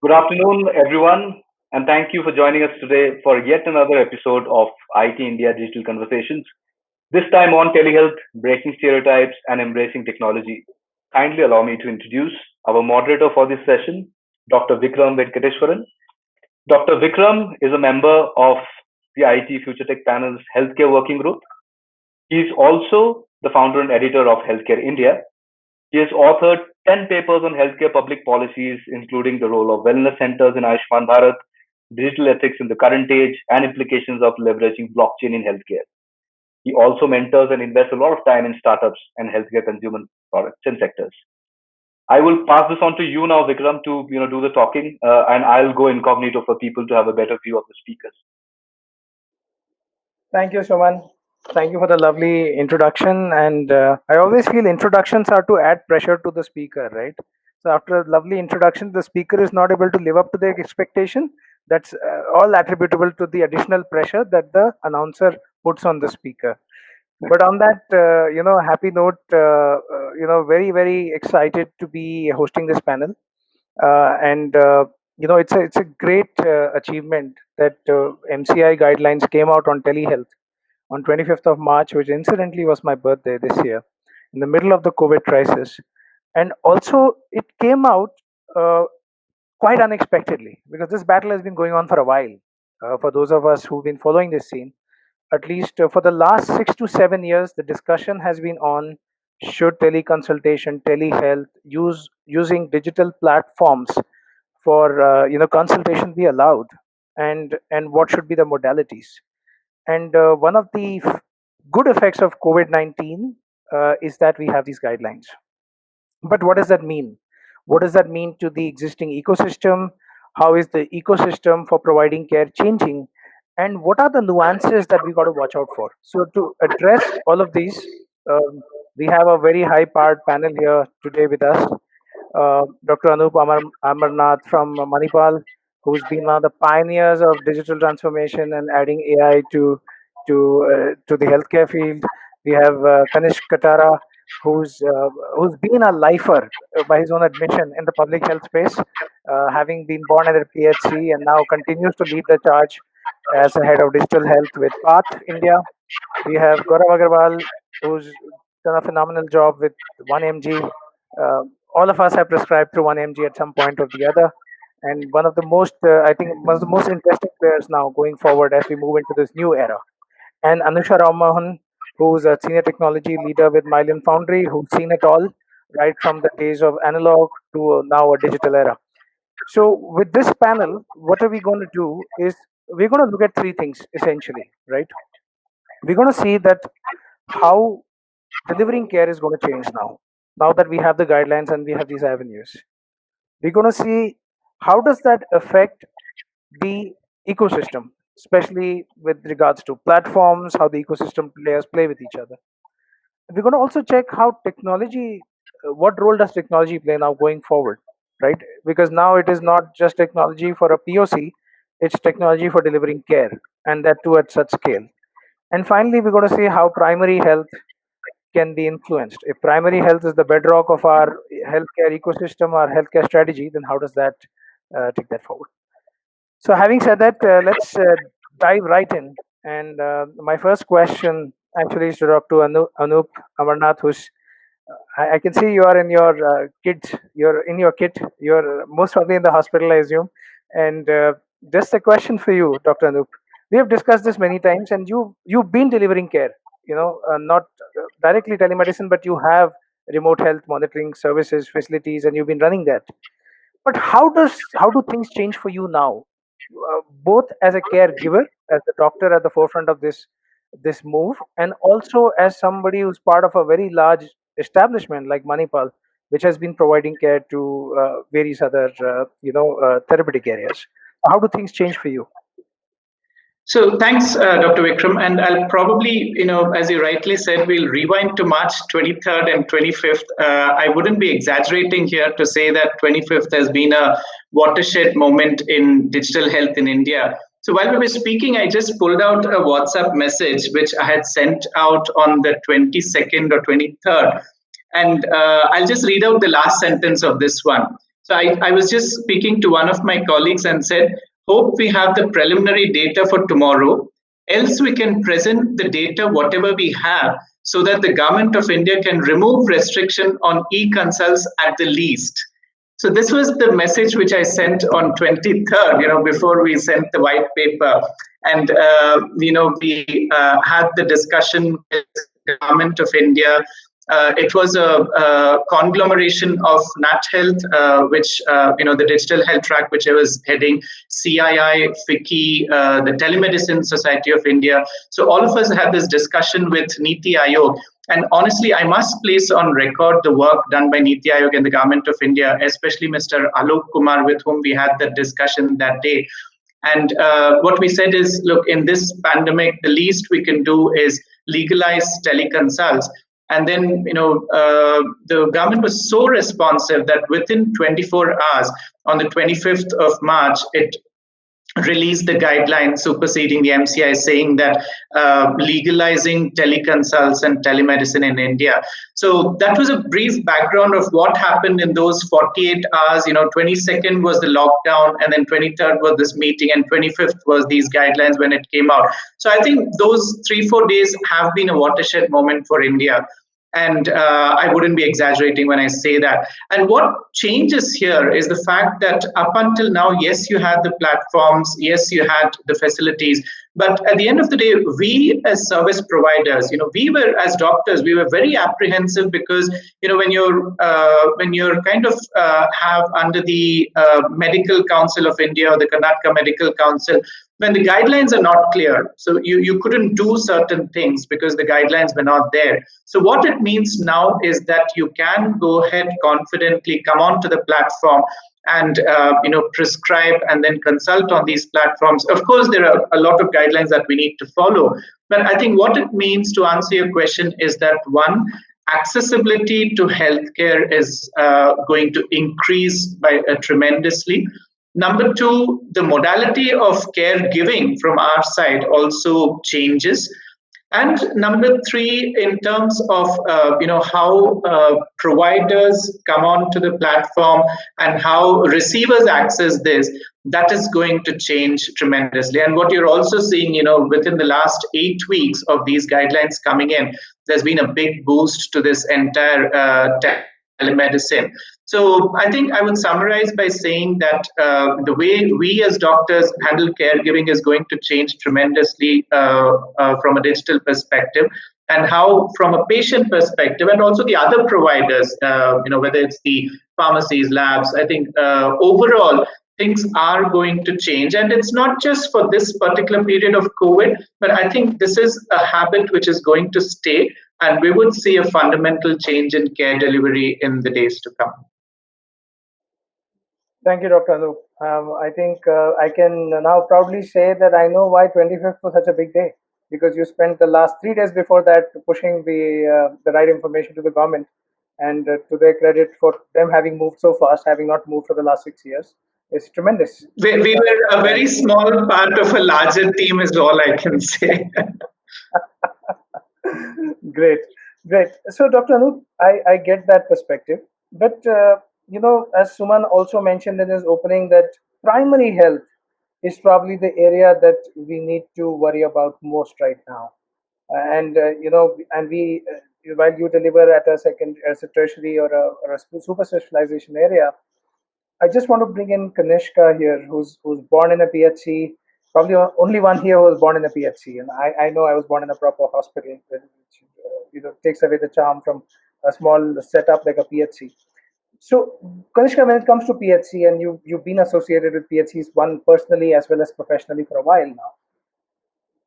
Good afternoon, everyone, and thank you for joining us today for yet another episode of IET India Digital Conversations. This time on Telehealth, breaking stereotypes and embracing technology. Kindly allow me to introduce our moderator for this session, Dr. Vikram Venkateswaran. Dr. Vikram is a member of the IET Future Tech Panel's Healthcare Working Group. He is also the founder and editor of Healthcare India. He has authored 10 papers on healthcare public policies, including the role of wellness centers in Ayushman Bharat, digital ethics in the current age, and implications of leveraging blockchain in healthcare. He also mentors and invests a lot of time in startups and healthcare consumer products and sectors. I will pass this on to you now, Vikram, to do the talking, and I'll go incognito for people to have a better view of the speakers. Thank you, Shoman. Thank you for the lovely introduction. And I always feel introductions are to add pressure to the speaker, right? So after a lovely introduction, the speaker is not able to live up to their expectation. That's all attributable to the additional pressure that the announcer puts on the speaker. But on that, happy note, very, very excited to be hosting this panel. And it's a great achievement that MCI guidelines came out on telehealth on 25th of March, which incidentally was my birthday this year, in the middle of the COVID crisis. And also, it came out uh, quite unexpectedly because this battle has been going on for a while. For those of us who've been following this scene, at least for the last 6 to 7 years, the discussion has been on should teleconsultation, telehealth, using digital platforms for consultation be allowed, and what should be the modalities. And one of the good effects of COVID 19 is that we have these guidelines. But what does that mean? What does that mean to the existing ecosystem? How is the ecosystem for providing care changing? And what are the nuances that we got to watch out for? So, to address all of these, we have a very high powered panel here today with us. Dr. Amarnath from Manipal, who's been one of the pioneers of digital transformation and adding AI to the healthcare field. We have Kanish Katara, who's been a lifer by his own admission in the public health space, having been born at a PHC and now continues to lead the charge as a head of digital health with Path India. We have Gaurav Agarwal, who's done a phenomenal job with 1mg. Uh, all of us have prescribed through 1mg at some point or the other. And one of the most, I think, one of the most interesting players now going forward as we move into this new era. And Anusha Ramamohan, who's a senior technology leader with Mylan Foundry, who's seen it all, right from the days of analog to now a digital era. So, with this panel, what are we going to do is we're going to look at three things essentially, right? We're going to see that how delivering care is going to change now that we have the guidelines and we have these avenues. We're going to see how does that affect the ecosystem, especially with regards to platforms, how the ecosystem players play with each other. We're going to also check how technology, what role does technology play now going forward, right? Because now it is not just technology for a POC, it's technology for delivering care, and that too at such scale. And finally, we're going to see how primary health can be influenced. If primary health is the bedrock of our healthcare ecosystem, our healthcare strategy, then how does that take that forward? So, having said that, let's dive right in. And my first question actually is to Dr. Anup Amarnath, who's I can see you are in your kit. You're in your kit. You're most probably in the hospital, I assume. And just a question for you, Dr. Anup. We have discussed this many times, and you've been delivering care. Not directly telemedicine, but you have remote health monitoring services, facilities, and you've been running that. But how do things change for you now, both as a caregiver, as a doctor at the forefront of this move, and also as somebody who's part of a very large establishment like Manipal, which has been providing care to various other therapeutic areas. How do things change for you? So thanks, Dr. Vikram. And I'll probably, as you rightly said, we'll rewind to March 23rd and 25th. I wouldn't be exaggerating here to say that 25th has been a watershed moment in digital health in India. So while we were speaking, I just pulled out a WhatsApp message which I had sent out on the 22nd or 23rd. And I'll just read out the last sentence of this one. So I was just speaking to one of my colleagues and said, hope we have the preliminary data for tomorrow. Else we can present the data, whatever we have, so that the government of India can remove restriction on e-consults at the least. So this was the message which I sent on 23rd, before we sent the white paper. And, we had the discussion with the government of India. It was a conglomeration of Nat Health, which, the digital health track, which I was heading, CII, FICCI, the Telemedicine Society of India. So all of us had this discussion with Niti Aayog. And honestly, I must place on record the work done by Niti Aayog and the Government of India, especially Mr. Alok Kumar, with whom we had the discussion that day. And what we said is, look, in this pandemic, the least we can do is legalize teleconsults. And then, the government was so responsive that within 24 hours, on the 25th of March, it released the guidelines superseding the MCI, saying that legalizing teleconsults and telemedicine in India. So that was a brief background of what happened in those 48 hours. 22nd was the lockdown, and then 23rd was this meeting, and 25th was these guidelines when it came out. So I think those 3-4 days have been a watershed moment for India. And I wouldn't be exaggerating when I say that. And what changes here is the fact that up until now, yes, you had the platforms, yes, you had the facilities, but at the end of the day, we as service providers, we were, as doctors, we were very apprehensive, because when you're kind of have under the Medical Council of India or the Karnataka Medical Council, when the guidelines are not clear, so you couldn't do certain things because the guidelines were not there. So what it means now is that you can go ahead confidently, come onto the platform and prescribe and then consult on these platforms. Of course, there are a lot of guidelines that we need to follow, but I think what it means, to answer your question, is that one, accessibility to healthcare is going to increase by tremendously. Number two, the modality of caregiving from our side also changes. And number three, in terms of how providers come onto the platform and how receivers access this, that is going to change tremendously. And what you're also seeing, within the last 8 weeks of these guidelines coming in, there's been a big boost to this entire telemedicine. So I think I would summarize by saying that the way we as doctors handle caregiving is going to change tremendously from a digital perspective, and how from a patient perspective, and also the other providers, whether it's the pharmacies, labs, I think overall things are going to change. And it's not just for this particular period of COVID, but I think this is a habit which is going to stay, and we would see a fundamental change in care delivery in the days to come. Thank you, Dr. Anup. I think I can now proudly say that I know why 25th was such a big day, because you spent the last 3 days before that pushing the right information to the government, and to their credit for them having moved so fast, having not moved for the last 6 years, is tremendous. We were a very small part of a larger team, is all I can say. Great, great. So, Dr. Anup, I get that perspective, but as Suman also mentioned in his opening, that primary health is probably the area that we need to worry about most right now. And we, while you deliver at a second, as a tertiary or a super specialization area, I just want to bring in Kanishka here, who's born in a PHC, probably only one here who was born in a PHC. And I know I was born in a proper hospital, which takes away the charm from a small setup like a PHC. So, Kanishka, when it comes to PHC, and you've been associated with PHCs, one personally as well as professionally, for a while now,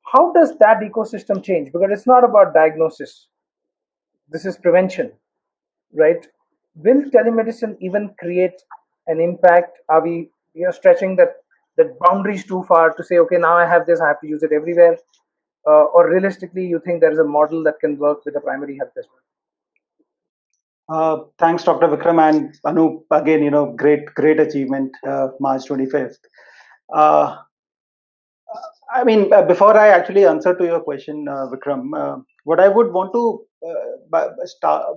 how does that ecosystem change? Because it's not about diagnosis. This is prevention, right? Will telemedicine even create an impact? Are we stretching that boundaries too far to say, okay, now I have this, I have to use it everywhere? Or realistically, you think there is a model that can work with the primary health as well? Thanks, Dr. Vikram, and Anup. Again, great achievement, March 25th. Before I actually answer to your question, Vikram, what I would want to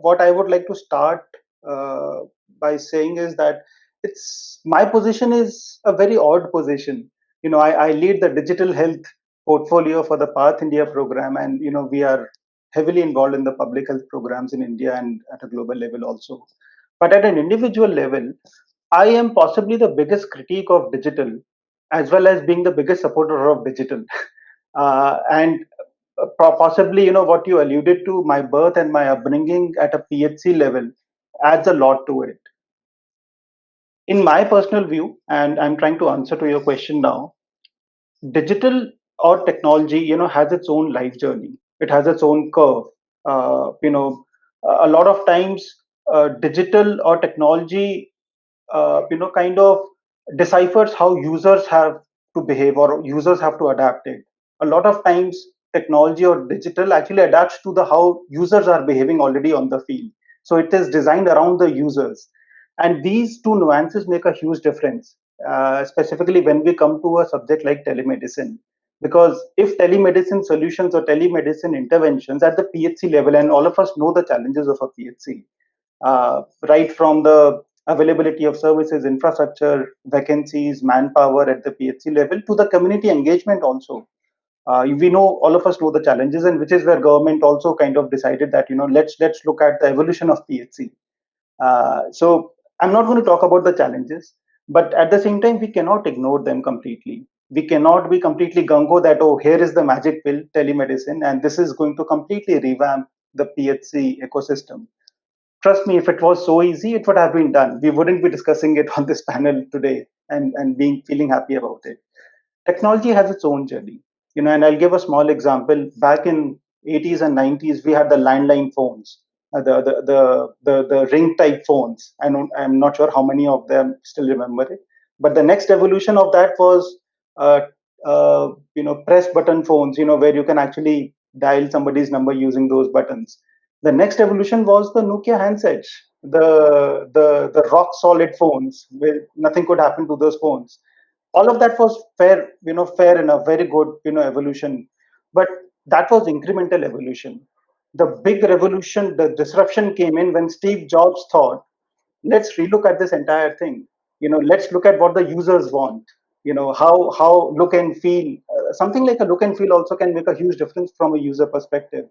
what I would like to start by saying is that it's my position is a very odd position. I lead the digital health portfolio for the Path India program, and we are heavily involved in the public health programs in India and at a global level also. But at an individual level, I am possibly the biggest critique of digital, as well as being the biggest supporter of digital. And possibly, what you alluded to, my birth and my upbringing at a PHC level adds a lot to it. In my personal view, and I'm trying to answer to your question now, digital or technology, has its own life journey. It has its own curve. A lot of times, digital or technology kind of deciphers how users have to behave or users have to adapt it. A lot of times technology or digital actually adapts to the how users are behaving already on the field, so it is designed around the users, and these two nuances make a huge difference, specifically when we come to a subject like telemedicine. Because if telemedicine solutions or telemedicine interventions at the PHC level, and all of us know the challenges of a PHC, right from the availability of services, infrastructure, vacancies, manpower at the PHC level to the community engagement also. We know, all of us know the challenges, and which is where government also kind of decided that let's look at the evolution of PHC. So I'm not going to talk about the challenges, but at the same time, we cannot ignore them completely. We cannot be completely gungo that, oh, here is the magic pill, telemedicine, and this is going to completely revamp the PHC ecosystem. Trust me, if it was so easy, it would have been done. We wouldn't be discussing it on this panel today and being feeling happy about it. Technology has its own journey, and I'll give a small example. Back in 80s and 90s, we had the landline phones, the ring type phones. I'm not sure how many of them still remember it, but the next evolution of that was uh, press button phones, where you can actually dial somebody's number using those buttons. The next evolution was the Nokia handsets, the rock solid phones where nothing could happen to those phones. All of that was fair, fair enough, very good, evolution. But that was incremental evolution. The big revolution, the disruption came in when Steve Jobs thought, let's relook at this entire thing. Let's look at what the users want. How look and feel. Something like a look and feel also can make a huge difference from a user perspective.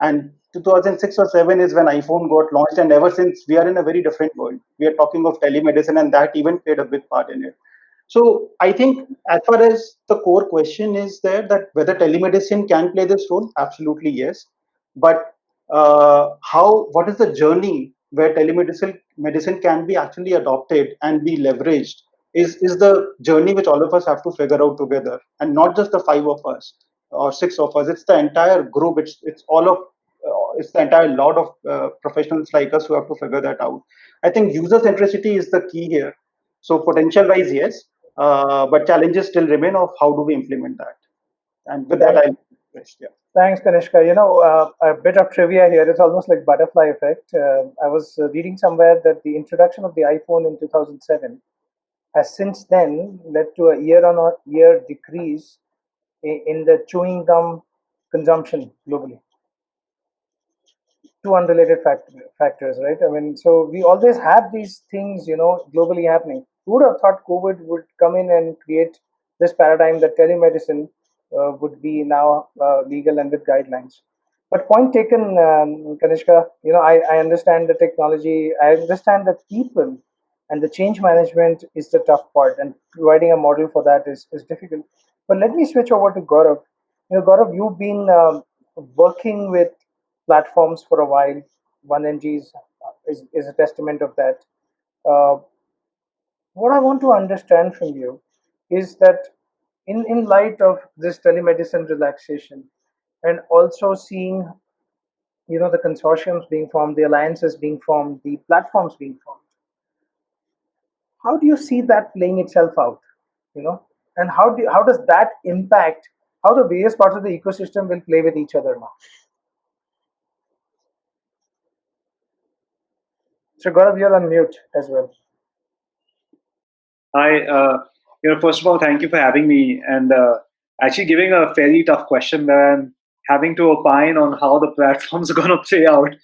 And 2006 or 7 is when iPhone got launched, and ever since we are in a very different world. We are talking of telemedicine, and that even played a big part in it. So I think, as far as the core question is there, that whether telemedicine can play this role, absolutely yes. But what is the journey where telemedicine can be actually adopted and be leveraged is the journey which all of us have to figure out together, and not just the five of us or six of us. It's the entire group. It's the entire lot of professionals like us who have to figure that out. I think user centricity is the key here. So potential wise, yes, but challenges still remain of how do we implement that. And with that, Thanks, I'll rest. Yeah. thanks, Kanishka. A bit of trivia here. It's almost like butterfly effect. I was reading somewhere that the introduction of the iPhone in 2007 has since then led to a year-on-year decrease in the chewing gum consumption globally. Two unrelated factors, right? I mean, so we always have these things, globally happening. Who would have thought COVID would come in and create this paradigm that telemedicine would be now legal and with guidelines? But point taken, Kanishka. I understand the technology. I understand that people and the change management is the tough part, and providing a model for that is difficult. But let me switch over to Gaurav. Gaurav, you've been working with platforms for a while. 1NG is a testament of that. Uh, what I want to understand from you is that in light of this telemedicine relaxation, and also seeing the consortiums being formed, the alliances being formed, the platforms being formed, how do you see that playing itself out? You know, and how does that impact how the various parts of the ecosystem will play with each other now? So Gaurav, you're on mute as well. Hi, first of all, thank you for having me and actually giving a fairly tough question where I'm having to opine on how the platforms are going to play out.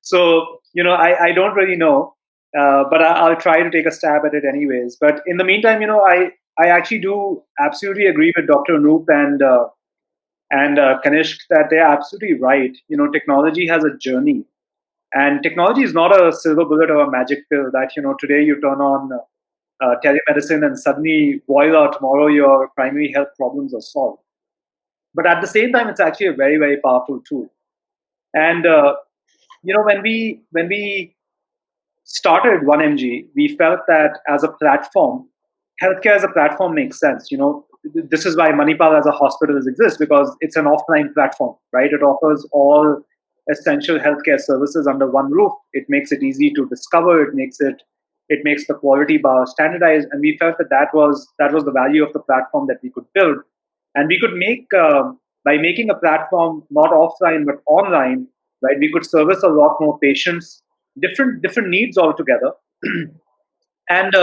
So, I don't really know. but I'll try to take a stab at it anyways. But in the meantime, I actually do absolutely agree with Dr. Anoop and Kanishk that they're absolutely right. Technology has a journey, and technology is not a silver bullet or a magic pill that today you turn on telemedicine and suddenly, voila, tomorrow your primary health problems are solved. But at the same time, it's actually a very, very powerful tool. And when we started 1mg, we felt that as a platform, healthcare as a platform makes sense. This is why Manipal as a hospital exists, because it's an offline platform, right? It offers all essential healthcare services under one roof. It makes it easy to discover. It makes the quality bar standardized, and we felt that that was the value of the platform that we could build, and we could make by making a platform not offline but online, right? We could service a lot more patients, different needs altogether. And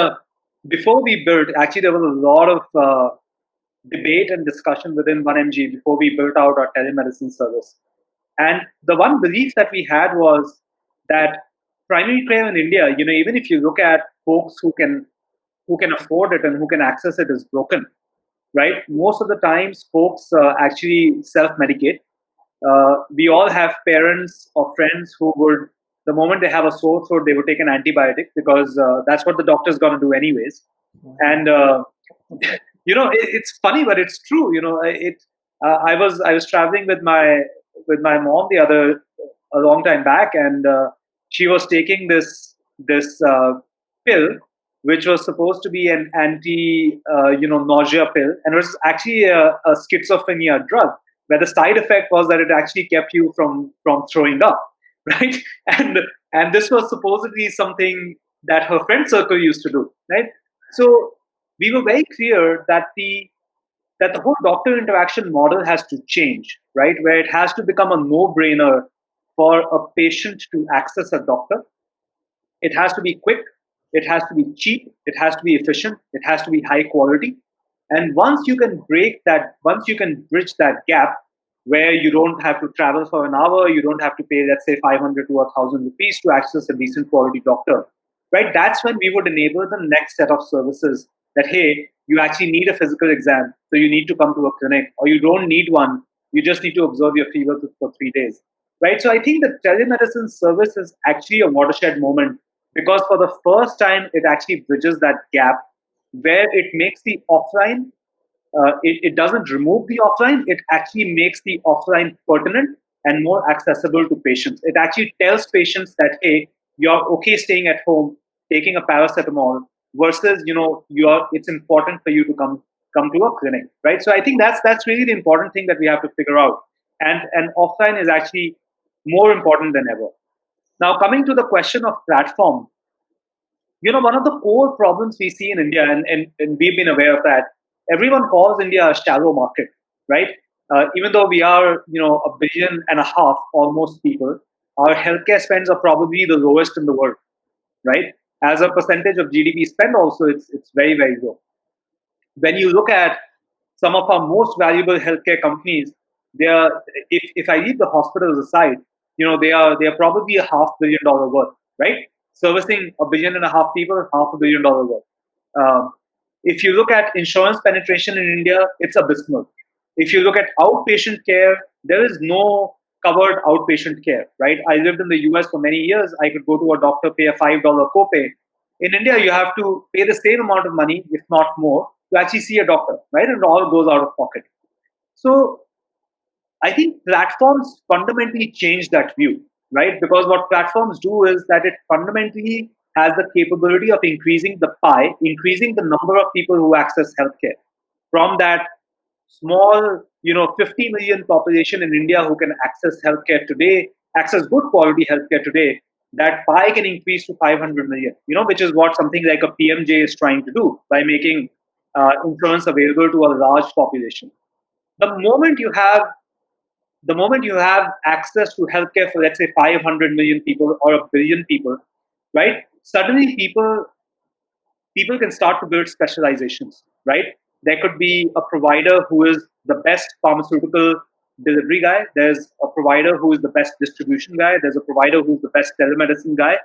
before we built, actually, there was a lot of debate and discussion within 1mg before we built out our telemedicine service. And the one belief that we had was that primary care in India, even if you look at folks who can afford it and who can access it, is broken, right? Most of the times, folks actually self-medicate. We all have parents or friends who would, the moment they have a sore throat, they would take an antibiotic because that's what the doctor's going to do anyways. And it's funny, but it's true. I was traveling with my mom a long time back, and she was taking this pill, which was supposed to be an anti nausea pill, and it was actually a schizophrenia drug, where the side effect was that it actually kept you from throwing up, right? And this was supposedly something that her friend circle used to do, right? So we were very clear that the whole doctor interaction model has to change, right? Where it has to become a no-brainer for a patient to access a doctor. It has to be quick, it has to be cheap, it has to be efficient, it has to be high quality. And once you can bridge that gap where you don't have to travel for an hour, you don't have to pay, let's say, 500 to 1,000 rupees to access a decent quality doctor, right? That's when we would enable the next set of services that, hey, you actually need a physical exam, so you need to come to a clinic, or you don't need one, you just need to observe your fever for 3 days, right? So I think the telemedicine service is actually a watershed moment, because for the first time, it actually bridges that gap where it makes the offline, it doesn't remove the offline, it actually makes the offline pertinent and more accessible to patients. It actually tells patients that, hey, you're okay staying at home, taking a paracetamol, versus, it's important for you to come to a clinic, right? So I think that's really the important thing that we have to figure out. And offline is actually more important than ever. Now, coming to the question of platform, one of the core problems we see in India, and we've been aware of that, everyone calls India a shallow market, right? Even though we are, 1.5 billion almost people, our healthcare spends are probably the lowest in the world, right? As a percentage of GDP spend, also, it's very, very low. When you look at some of our most valuable healthcare companies, they are, if I leave the hospitals aside, they are probably $500 million worth, right? Servicing 1.5 billion people, $500 million worth. If you look at insurance penetration in India, it's abysmal. If you look at outpatient care, there is no covered outpatient care, right? I lived in the US for many years. I could go to a doctor, pay a $5 copay. In India, you have to pay the same amount of money, if not more, to actually see a doctor, right? And it all goes out of pocket. So I think platforms fundamentally change that view, right? Because what platforms do is that it fundamentally has the capability of increasing the pie, increasing the number of people who access healthcare from that small, 50 million population in India who can access healthcare today, access good quality healthcare today. That pie can increase to 500 million, which is what something like a PMJ is trying to do by making insurance available to a large population. The moment you have access to healthcare for, let's say, 500 million people or a billion people, right? Suddenly people can start to build specializations, right? There could be a provider who is the best pharmaceutical delivery guy. There's a provider who is the best distribution guy. There's a provider who's the best telemedicine guy.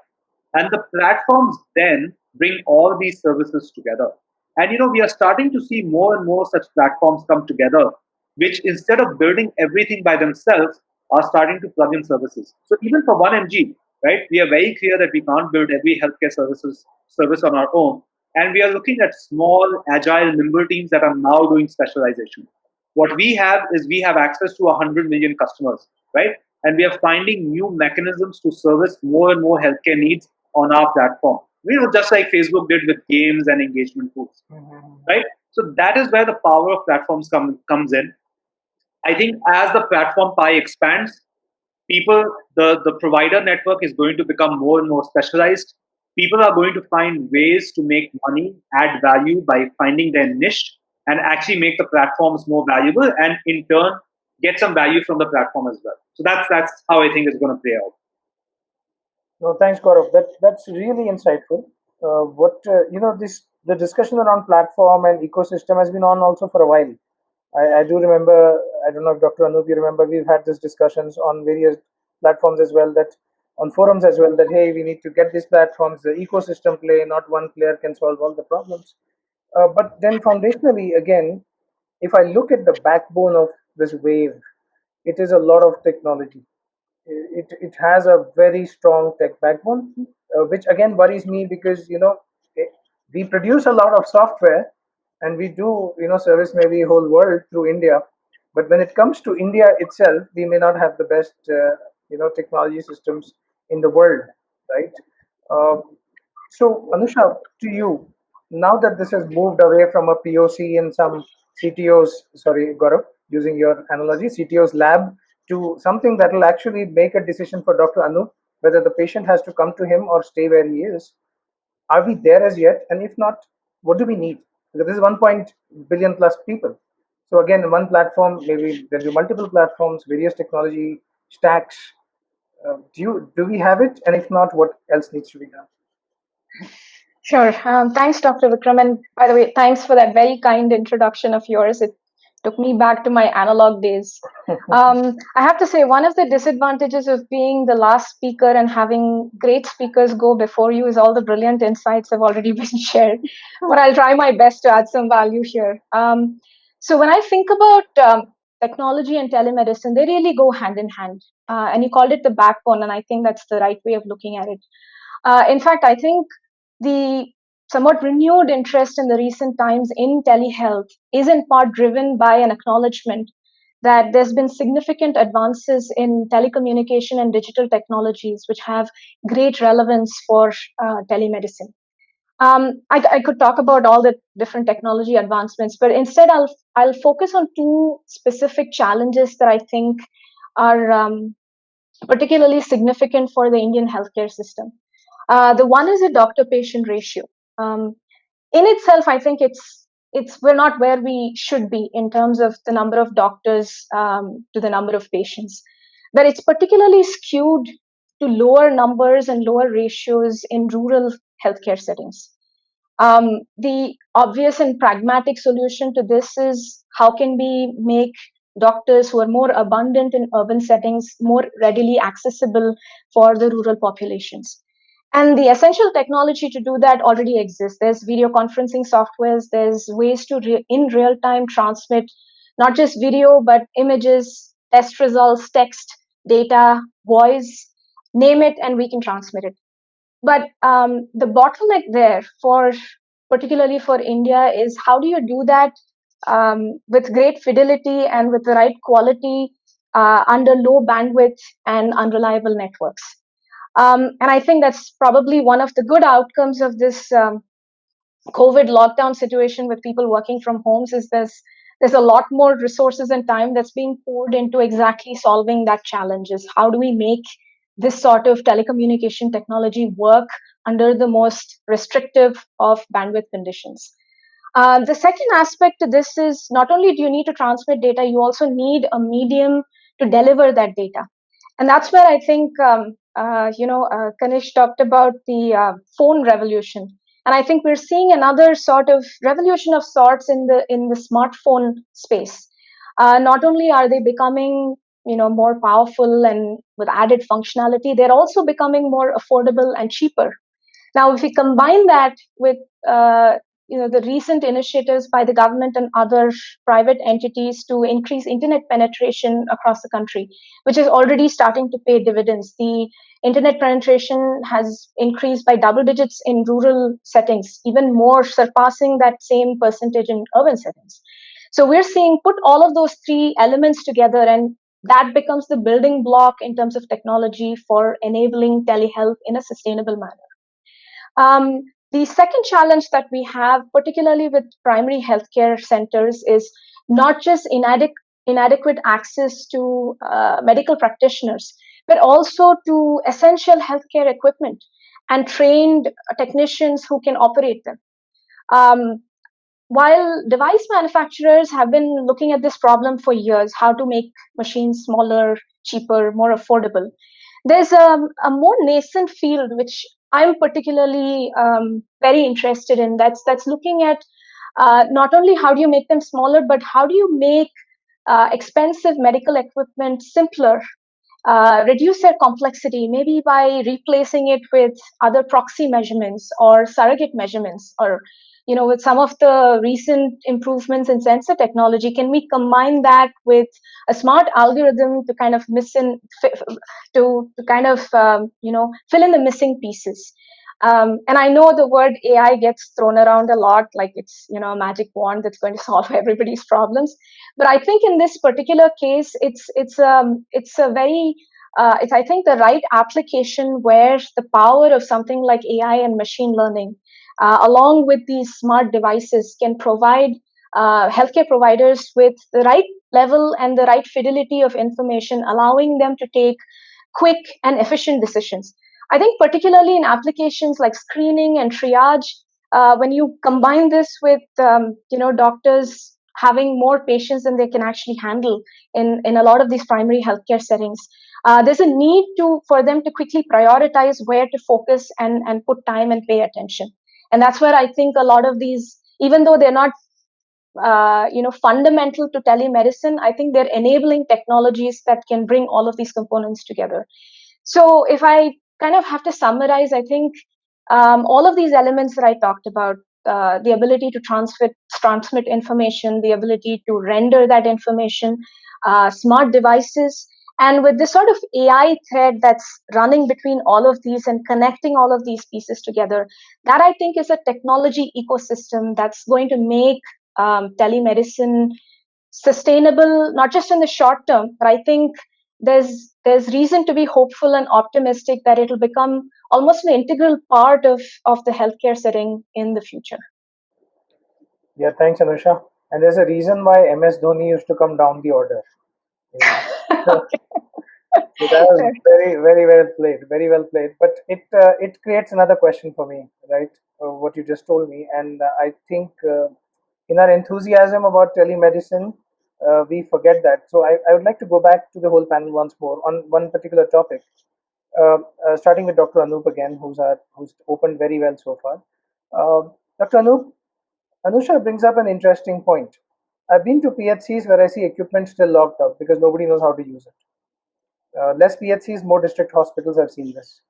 And the platforms then bring all these services together. And we are starting to see more and more such platforms come together, which instead of building everything by themselves, are starting to plug in services. So even for 1mg, right, we are very clear that we can't build every healthcare service on our own. And we are looking at small, agile, nimble teams that are now doing specialization. What we have is we have access to 100 million customers, right? And we are finding new mechanisms to service more and more healthcare needs on our platform. Just like Facebook did with games and engagement tools, right? So that is where the power of platforms comes in. I think as the platform pie expands, people, the provider network is going to become more and more specialized. People are going to find ways to make money, add value by finding their niche, and actually make the platforms more valuable, and in turn get some value from the platform as well. So that's how I think it's going to play out. No, thanks, Gaurav. That's really insightful. What this the discussion around platform and ecosystem has been on also for a while. I do remember. I don't know if Dr. Anup, you remember, we've had these discussions on various platforms as well, that on forums as well, that hey, we need to get these platforms, the ecosystem play, not one player can solve all the problems. But then foundationally, again, if I look at the backbone of this wave, it is a lot of technology. It has a very strong tech backbone, which again worries me because it, we produce a lot of software and we do service maybe whole world through India, but when it comes to India itself, we may not have the best technology systems in the world, right? Uh, so, Anusha, to you, now that this has moved away from a POC in some CTO's, sorry, Gaurav, using your analogy, CTO's lab, to something that will actually make a decision for Dr. Anup whether the patient has to come to him or stay where he is. Are we there as yet? And if not, what do we need? Because this is 1 billion plus people. So again, one platform, maybe there'll be multiple platforms, various technology stacks. Do we have it? And if not, what else needs to be done? Sure. Thanks, Dr. Vikram. And by the way, thanks for that very kind introduction of yours. It took me back to my analog days. I have to say, one of the disadvantages of being the last speaker and having great speakers go before you is all the brilliant insights have already been shared. But I'll try my best to add some value here. So when I think about technology and telemedicine, they really go hand in hand. And you called it the backbone, and I think that's the right way of looking at it. In fact, I think the somewhat renewed interest in the recent times in telehealth is in part driven by an acknowledgement that there's been significant advances in telecommunication and digital technologies which have great relevance for telemedicine. I could talk about all the different technology advancements, but instead I'll focus on two specific challenges that I think are particularly significant for the Indian healthcare system. The one is a doctor-patient ratio. Um, in itself, I think it's we're not where we should be in terms of the number of doctors to the number of patients, but it's particularly skewed to lower numbers and lower ratios in rural healthcare settings. The obvious and pragmatic solution to this is how can we make doctors who are more abundant in urban settings more readily accessible for the rural populations. And the essential technology to do that already exists. There's video conferencing softwares, there's ways to in real time transmit not just video, but images, test results, text, data, voice, name it, and we can transmit it. But the bottleneck there, for particularly for India, is how do you do that with great fidelity and with the right quality under low bandwidth and unreliable networks? And I think that's probably one of the good outcomes of this COVID lockdown situation with people working from homes is there's a lot more resources and time that's being poured into exactly solving that challenge. Is how do we make this sort of telecommunication technology work under the most restrictive of bandwidth conditions? The second aspect to this is not only do you need to transmit data, you also need a medium to deliver that data. And that's where I think, Kanish talked about the phone revolution. And I think we're seeing another sort of revolution of sorts in the smartphone space. Not only are they becoming more powerful and with added functionality, they're also becoming more affordable and cheaper. Now, if we combine that with the recent initiatives by the government and other private entities to increase internet penetration across the country, which is already starting to pay dividends. The internet penetration has increased by double digits in rural settings, even more surpassing that same percentage in urban settings. So we're seeing put all of those three elements together, and that becomes the building block in terms of technology for enabling telehealth in a sustainable manner. The second challenge that we have, particularly with primary healthcare centers, is not just inadequate access to medical practitioners, but also to essential healthcare equipment and trained technicians who can operate them. Um, while device manufacturers have been looking at this problem for years, how to make machines smaller, cheaper, more affordable, there's a more nascent field which I'm particularly very interested in. That's looking at not only how do you make them smaller, but how do you make expensive medical equipment simpler, reduce their complexity, maybe by replacing it with other proxy measurements or surrogate measurements, or with some of the recent improvements in sensor technology, can we combine that with a smart algorithm to kind of to kind of fill in the missing pieces? And I know the word AI gets thrown around a lot, like it's a magic wand that's going to solve everybody's problems. But I think in this particular case, it's a very it's, I think, the right application where the power of something like AI and machine learning, along with these smart devices, can provide healthcare providers with the right level and the right fidelity of information, allowing them to take quick and efficient decisions. I think particularly in applications like screening and triage, when you combine this with doctors having more patients than they can actually handle in a lot of these primary healthcare settings, there's a need for them to quickly prioritize where to focus and put time and pay attention. And that's where I think a lot of these, even though they're not fundamental to telemedicine, I think they're enabling technologies that can bring all of these components together. So if I kind of have to summarize, I think all of these elements that I talked about, the ability to transmit information, the ability to render that information, smart devices, and with this sort of AI thread that's running between all of these and connecting all of these pieces together, that I think is a technology ecosystem that's going to make telemedicine sustainable, not just in the short term, but I think there's reason to be hopeful and optimistic that it'll become almost an integral part of the healthcare setting in the future. Yeah, thanks, Anusha. And there's a reason why MS Dhoni used to come down the order. Okay. So that was very, very well played, very well played. But it creates another question for me, right? What you just told me, and I think in our enthusiasm about telemedicine, we forget that. So I would like to go back to the whole panel once more on one particular topic, starting with Dr. Anup again, who's opened very well so far. Dr. Anup, Anusha brings up an interesting point. I've been to PHCs where I see equipment still locked up because nobody knows how to use it. Less PHCs, more district hospitals. I've seen this.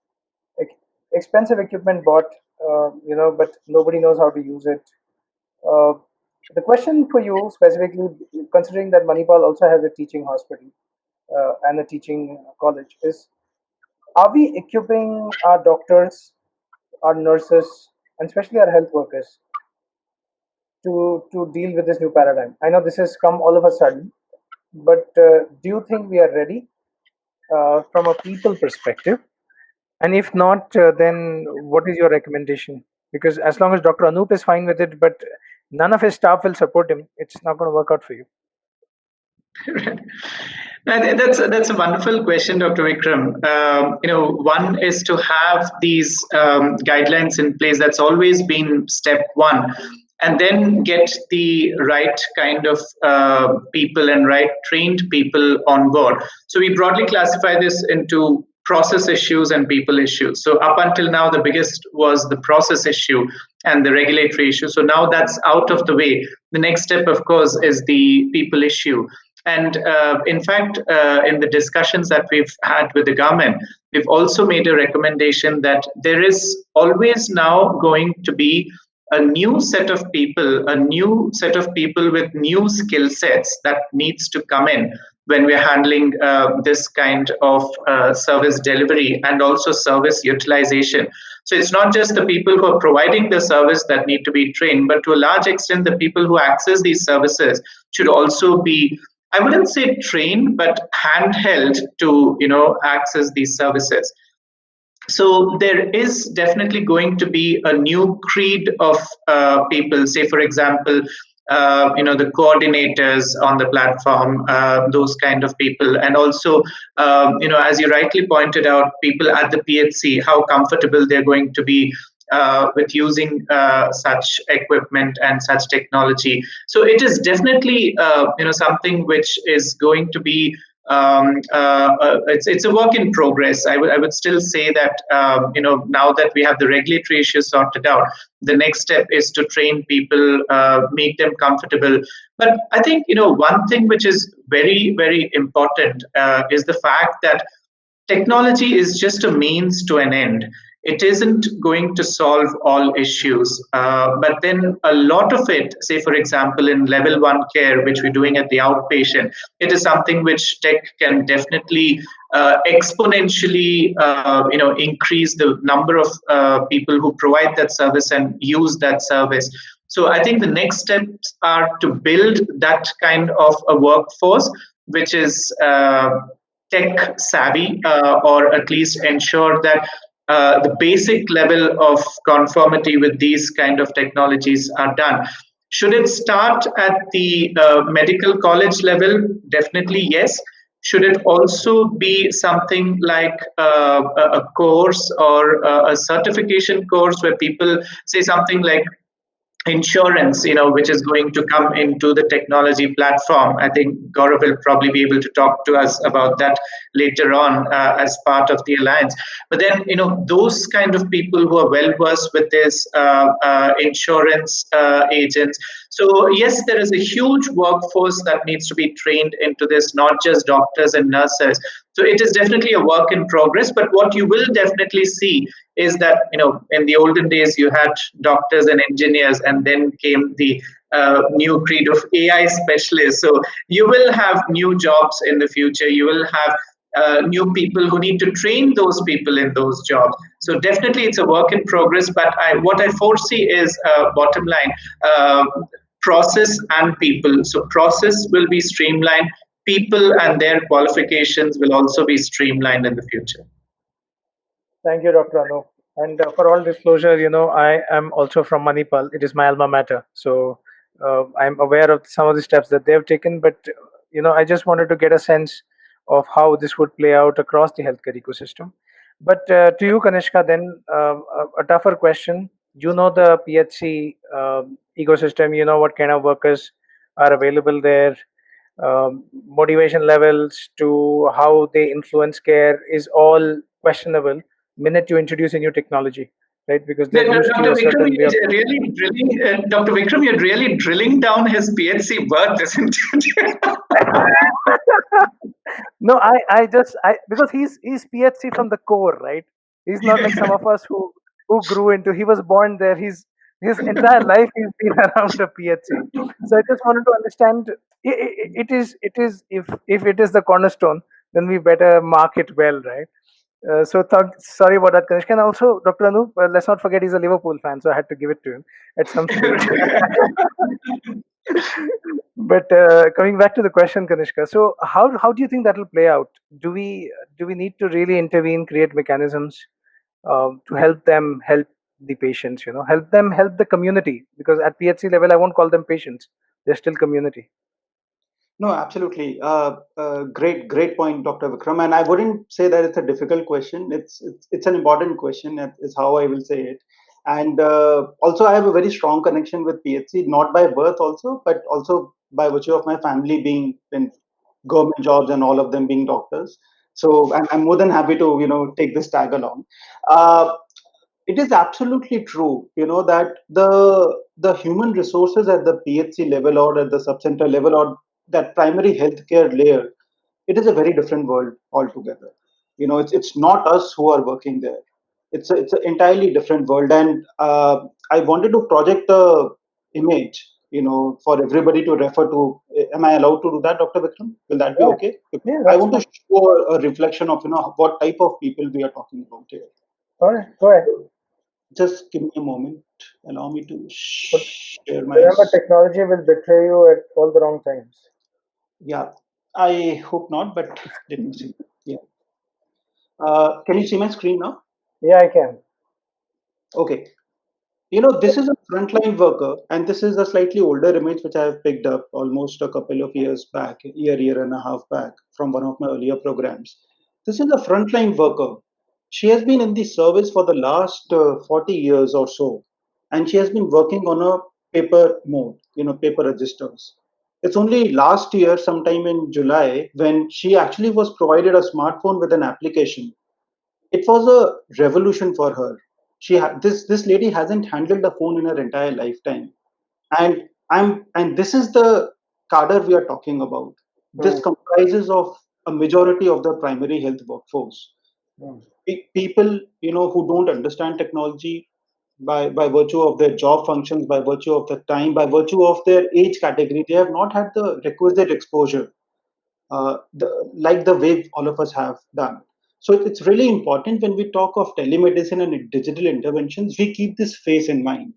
Expensive equipment bought, but nobody knows how to use it. Uh, the question for you specifically, considering that Manipal also has a teaching hospital and a teaching college, is: are we equipping our doctors, our nurses, and especially our health workers to deal with this new paradigm? I know this has come all of a sudden, but do you think we are ready from a people perspective? And if not, then what is your recommendation? Because as long as Dr. Anup is fine with it, but none of his staff will support him, it's not going to work out for you. That's a wonderful question, Dr. Vikram. One is to have these guidelines in place. That's always been step one, and then get the right kind of people and right trained people on board. So we broadly classify this into process issues and people issues. So up until now, the biggest was the process issue and the regulatory issue. So now that's out of the way. The next step, of course, is the people issue. And in fact, in the discussions that we've had with the government, we've also made a recommendation that there is always now going to be a new set of people, a new set of people with new skill sets that needs to come in when we're handling this kind of service delivery and also service utilization. So it's not just the people who are providing the service that need to be trained, but to a large extent, the people who access these services should also be, I wouldn't say trained, but handheld to access these services. So there is definitely going to be a new creed of people. Say, for example, the coordinators on the platform, those kind of people, and also, as you rightly pointed out, people at the PHC, how comfortable they're going to be with using such equipment and such technology. So it is definitely something which is going to be it's a work in progress. I would still say that now that we have the regulatory issues sorted out, the next step is to train people, make them comfortable. But I think one thing which is very very important is the fact that technology is just a means to an end. It isn't going to solve all issues. But then a lot of it, say, for example, in level one care, which we're doing at the outpatient, it is something which tech can definitely exponentially, increase the number of people who provide that service and use that service. So I think the next steps are to build that kind of a workforce, which is tech savvy, or at least ensure that the basic level of conformity with these kind of technologies are done. Should it start at the medical college level? Definitely yes. Should it also be something like a course or a certification course where people say something like insurance, which is going to come into the technology platform? I think Gaurav will probably be able to talk to us about that later on as part of the alliance. But then, those kind of people who are well versed with this, insurance agents. So yes, there is a huge workforce that needs to be trained into this, not just doctors and nurses. So it is definitely a work in progress. But what you will definitely see is that in the olden days you had doctors and engineers, and then came the new creed of AI specialists. So you will have new jobs in the future. You will have new people who need to train those people in those jobs. So definitely it's a work in progress. But what I foresee is, bottom line, process and people. So process will be streamlined. People and their qualifications will also be streamlined in the future. Thank you, Dr. Anu. And for all disclosure, I am also from Manipal. It is my alma mater. So I'm aware of some of the steps that they've taken. But, I just wanted to get a sense of how this would play out across the healthcare ecosystem. But to you, Kanishka, then a tougher question. You know the PHC ecosystem, you know what kind of workers are available there. Motivation levels to how they influence care is all questionable minute you introduce a new technology, right? Because they're used to Dr. a Vikram, certain way of you're really drilling, Dr. Vikram, you're really drilling down his PhD work, isn't it? no, I because he's PhD from the core, right? He's not like some of us who grew into. He was born there. His entire life he's been around a PhD. So I just wanted to understand. It is if it is the cornerstone, then we better mark it well, right? Sorry about that, Kanishka. And also, Dr. Anup, let's not forget he's a Liverpool fan, so I had to give it to him at some stage. But coming back to the question, Kanishka, so how do you think that will play out? Do we need to really intervene, create mechanisms to help them help the patients? Help them help the community, because at PHC level, I won't call them patients; they're still community. No, absolutely. Great point, Dr. Vikram. And I wouldn't say that it's a difficult question. It's an important question. Is how I will say it. And also, I have a very strong connection with PHC, not by birth also, but also by virtue of my family being in government jobs and all of them being doctors. So I'm more than happy to take this tag along. Uh, it is absolutely true, that the human resources at the PHC level or at the subcenter level or that primary healthcare layer, it is a very different world altogether. It's not us who are working there. It's an entirely different world, and I wanted to project a image, for everybody to refer to. Am I allowed to do that, Dr. Vikram? Will that be Yeah, okay? yeah, I that's want to fine. show a reflection of what type of people we are talking about here. All right, go ahead. Just give me a moment. Allow me to But share my. remember, technology will betray you at all the wrong times. Yeah, I hope not, but let me see. Yeah. Can you see my screen now? Yeah, I can. Okay. This is a frontline worker, and this is a slightly older image which I have picked up almost a couple of years back, year and a half back from one of my earlier programs. This is a frontline worker. She has been in the service for the last 40 years or so, and she has been working on a paper mode, paper registers. It's only last year, sometime in July, when she actually was provided a smartphone with an application. It was a revolution for her. This lady hasn't handled a phone in her entire lifetime, and this is the cadre we are talking about. This Hmm. comprises of a majority of the primary health workforce. Hmm. People who don't understand technology by virtue of their job functions, by virtue of the time, by virtue of their age category, they have not had the requisite exposure, like the way all of us have done. So it's really important when we talk of telemedicine and digital interventions, we keep this phase in mind.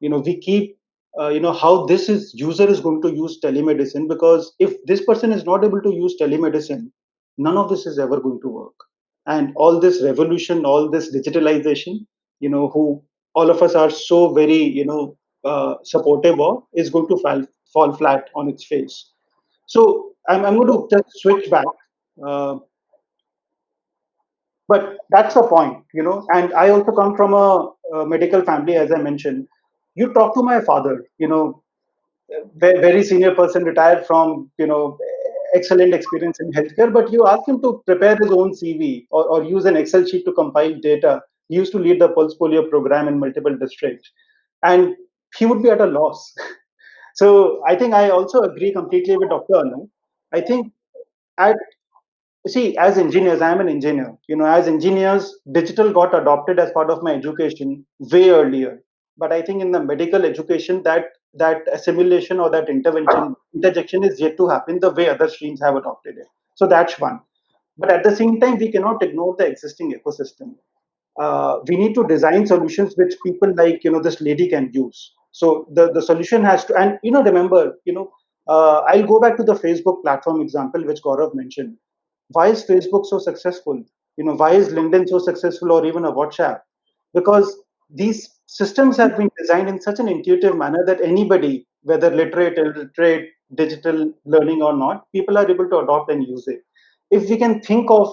We keep, how this is user is going to use telemedicine, because if this person is not able to use telemedicine, none of this is ever going to work. And all this revolution, all this digitalization, who all of us are so very, supportive of, is going to fall flat on its face. So I'm going to just switch back, uh, but that's the point, And I also come from a medical family, as I mentioned. You talk to my father, very senior person, retired from, excellent experience in healthcare, but you ask him to prepare his own CV, or use an Excel sheet to compile data. He used to lead the Pulse Polio program in multiple districts, and he would be at a loss. So I think I also agree completely with Dr. Anu. I think at see, as engineers, I am an engineer. As engineers, digital got adopted as part of my education way earlier. But I think in the medical education, that assimilation or that interjection is yet to happen the way other streams have adopted it. So that's one. But at the same time, we cannot ignore the existing ecosystem. We need to design solutions which people like this lady can use. So the solution has to, and remember, I'll go back to the Facebook platform example which Gaurav mentioned. Why is Facebook so successful? Why is LinkedIn so successful, or even a WhatsApp? Because these systems have been designed in such an intuitive manner that anybody, whether literate, illiterate, digital learning or not, people are able to adopt and use it. If we can think of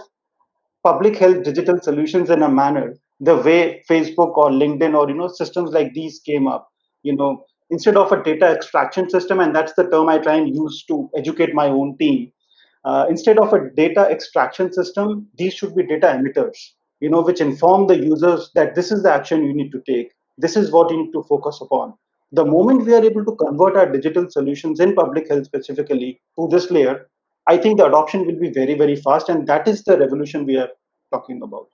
public health digital solutions in a manner the way Facebook or LinkedIn or systems like these came up, instead of a data extraction system, and that's the term I try and use to educate my own team. Instead of a data extraction system, these should be data emitters, which inform the users that this is the action you need to take, this is what you need to focus upon. The moment we are able to convert our digital solutions in public health specifically to this layer, I think the adoption will be very, very fast, and that is the revolution we are talking about.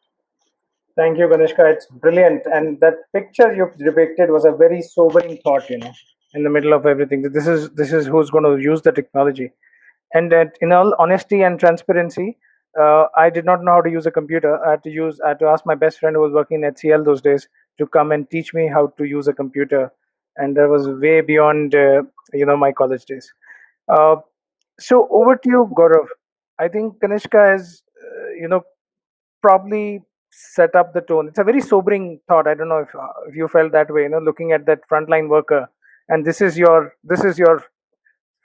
Thank you, Ganeshka. It's brilliant. And that picture you depicted was a very sobering thought, in the middle of everything. This is who's going to use the technology. And that, in all honesty and transparency, I did not know how to use a computer. I had to ask my best friend who was working at CL those days to come and teach me how to use a computer. And that was way beyond, my college days. Uh, so over to you, Gaurav. I think Kanishka has, probably set up the tone. It's a very sobering thought. I don't know if you felt that way. Looking at that frontline worker, and this is your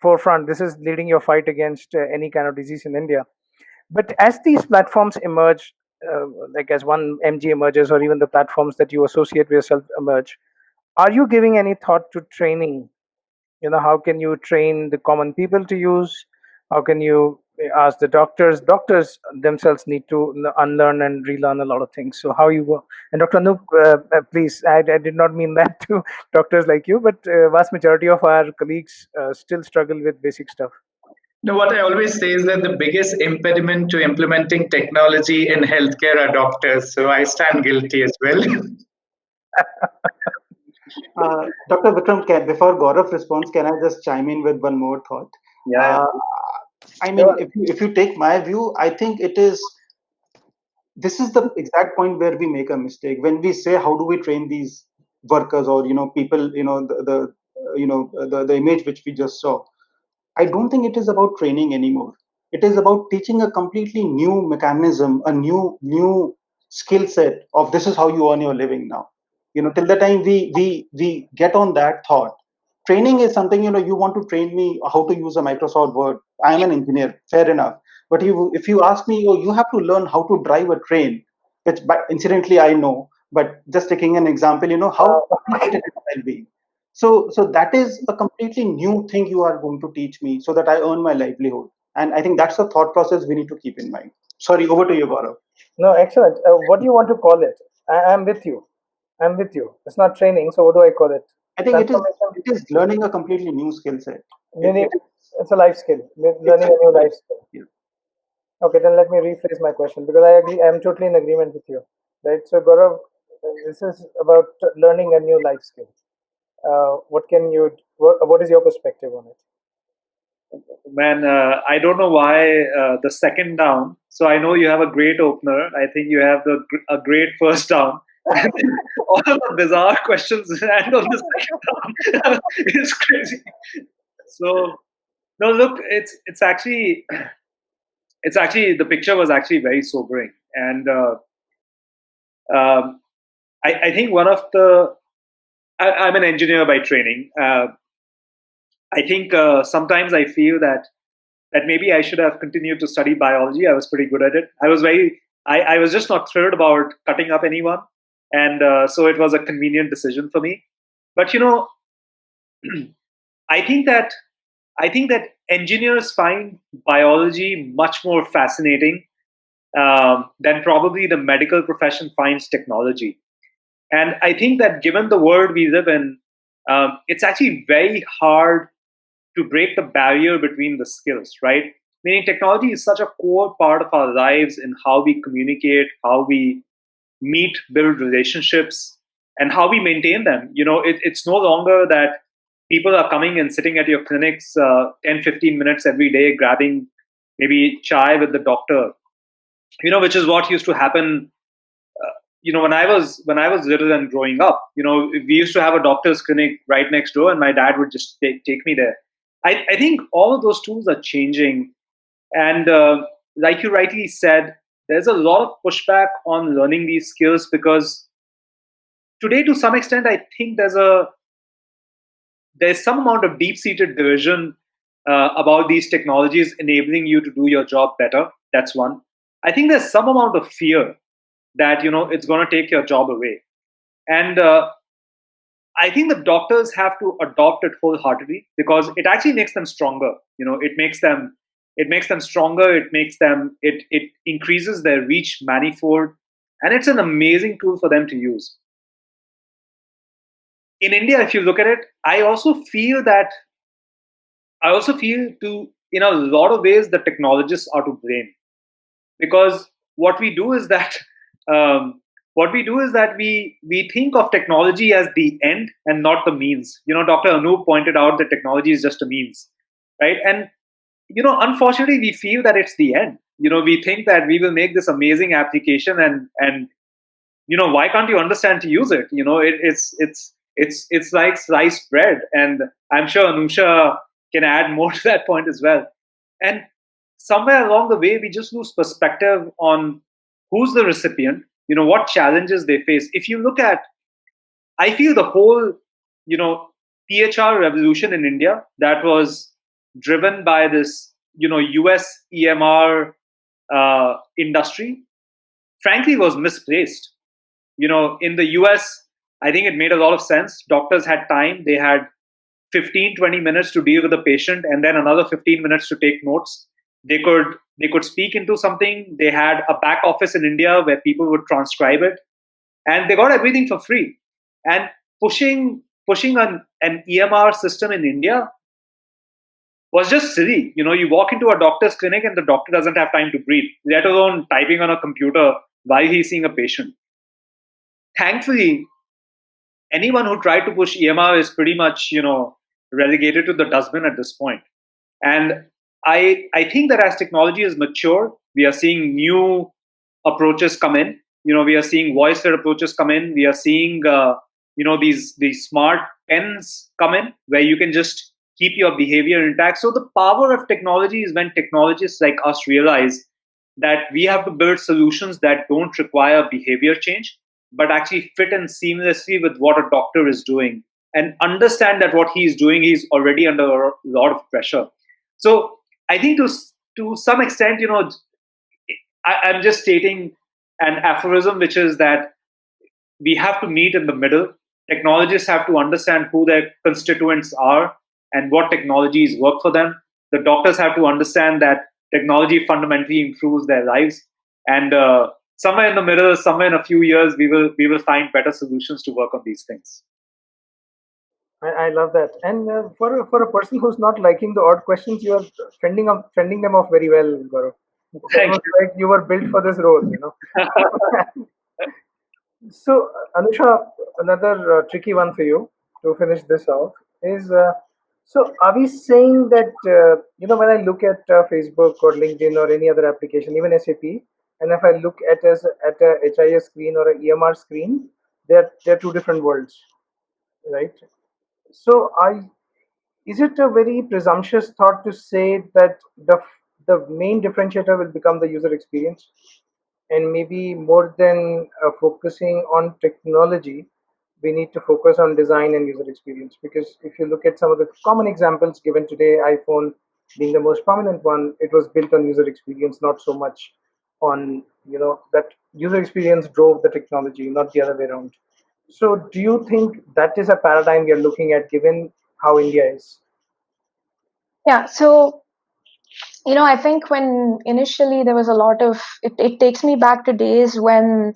forefront. This is leading your fight against any kind of disease in India. But as these platforms emerge, like as one MG emerges, or even the platforms that you associate with yourself emerge, are you giving any thought to training? How can you train the common people to use? How can you ask the doctors themselves need to unlearn and relearn a lot of things. So how you go? And Dr. Anoop, please, I did not mean that to doctors like you, but vast majority of our colleagues still struggle with basic stuff. No, what I always say is that the biggest impediment to implementing technology in healthcare are doctors. So I stand guilty as well. Dr. Vikram, before Gaurav responds, can I just chime in with one more thought? Yeah. Uh, I mean, if you take my view, I think this is the exact point where we make a mistake when we say how do we train these workers or people, the image which we just saw. I don't think it is about training anymore. It is about teaching a completely new mechanism, a new skill set of this is how you earn your living now. Till the time we get on that thought, training is something, you want to train me how to use a Microsoft Word. I am an engineer, fair enough. But if you ask me, oh, you have to learn how to drive a train, which but incidentally I know, but just taking an example, how complicated it will be. So that is a completely new thing you are going to teach me so that I earn my livelihood. And I think that's the thought process we need to keep in mind. Sorry, over to you, Gaurav. No, excellent. What do you want to call it? I'm with you. I'm with you. It's not training, so what do I call it? I think Transformation. it is learning a completely new skill set. Meaning, it's a life skill. It's Learning a new life skill. yeah. Okay, then let me rephrase my question because I agree. I'm totally in agreement with you. Right. So, Gaurav, this is about learning a new life skill. What can you? What is your perspective on it? Man, I don't know why the second down. So I know you have a great opener. I think you have a great first down. And then all of the bizarre questions and on the second down. It's crazy. So no, look, it's actually the picture was actually very sobering, and um, I think one of the I'm an engineer by training. I think sometimes I feel that maybe I should have continued to study biology. I was pretty good at it. I was just not thrilled about cutting up anyone, and so it was a convenient decision for me. But I think that I think that engineers find biology much more fascinating than probably the medical profession finds technology. And I think that given the world we live in, it's actually very hard to break the barrier between the skills, right? Meaning technology is such a core part of our lives in how we communicate, how we meet, build relationships, and how we maintain them. It's no longer that people are coming and sitting at your clinics 10, 15 minutes every day, grabbing maybe chai with the doctor, which is what used to happen when I was little and growing up. We used to have a doctor's clinic right next door, and my dad would just take me there. I think all of those tools are changing, and like you rightly said, there's a lot of pushback on learning these skills because today, to some extent, I think there's some amount of deep-seated division about these technologies enabling you to do your job better. That's one. I think there's some amount of fear that it's going to take your job away, and I think the doctors have to adopt it wholeheartedly because it actually makes them stronger. It makes them stronger. It increases their reach manifold, and it's an amazing tool for them to use. In India, if you look at it, I also feel to in a lot of ways the technologists are to blame because what we do is that um, we think of technology as the end and not the means. Dr. Anoop pointed out that technology is just a means, right? And unfortunately, we feel that it's the end. We think that we will make this amazing application, and why can't you understand to use it? It's like sliced bread, and I'm sure Anusha can add more to that point as well. And somewhere along the way, we just lose perspective on who's the recipient, what challenges they face. If you look at, I feel the whole, PHR revolution in India that was driven by this, US EMR industry, frankly, was misplaced. In the US, I think it made a lot of sense. Doctors had time. They had 15, 20 minutes to deal with the patient and then another 15 minutes to take notes. They could speak into something. They had a back office in India where people would transcribe it, and they got everything for free. And pushing an EMR system in India was just silly. You walk into a doctor's clinic and the doctor doesn't have time to breathe, let alone typing on a computer while he's seeing a patient. Thankfully, anyone who tried to push EMR is pretty much, relegated to the dustbin at this point. And I think that as technology is mature, we are seeing new approaches come in. We are seeing voice-led approaches come in. We are seeing, these smart pens come in where you can just keep your behavior intact. So the power of technology is when technologists like us realize that we have to build solutions that don't require behavior change, but actually fit in seamlessly with what a doctor is doing and understand that what he's doing, he's already under a lot of pressure. So I think to some extent, I'm just stating an aphorism, which is that we have to meet in the middle. Technologists have to understand who their constituents are and what technologies work for them. The doctors have to understand that technology fundamentally improves their lives, and somewhere in the middle, somewhere in a few years, we will find better solutions to work on these things. I love that. And for a person who's not liking the odd questions, you are fending them off very well, Gaurav. It's almost like you were built for this role, So, Anusha, another tricky one for you to finish this off is so are we saying that, when I look at Facebook or LinkedIn or any other application, even SAP, and if I look at a HIS screen or a EMR screen, they're two different worlds, right? So, is it a very presumptuous thought to say that the main differentiator will become the user experience? And maybe more than focusing on technology, we need to focus on design and user experience. Because if you look at some of the common examples given today, iPhone being the most prominent one, it was built on user experience, not so much on, that user experience drove the technology, not the other way around. So do you think that is a paradigm we are looking at given how India is? Yeah, so I think when initially there was a lot of it takes me back to days when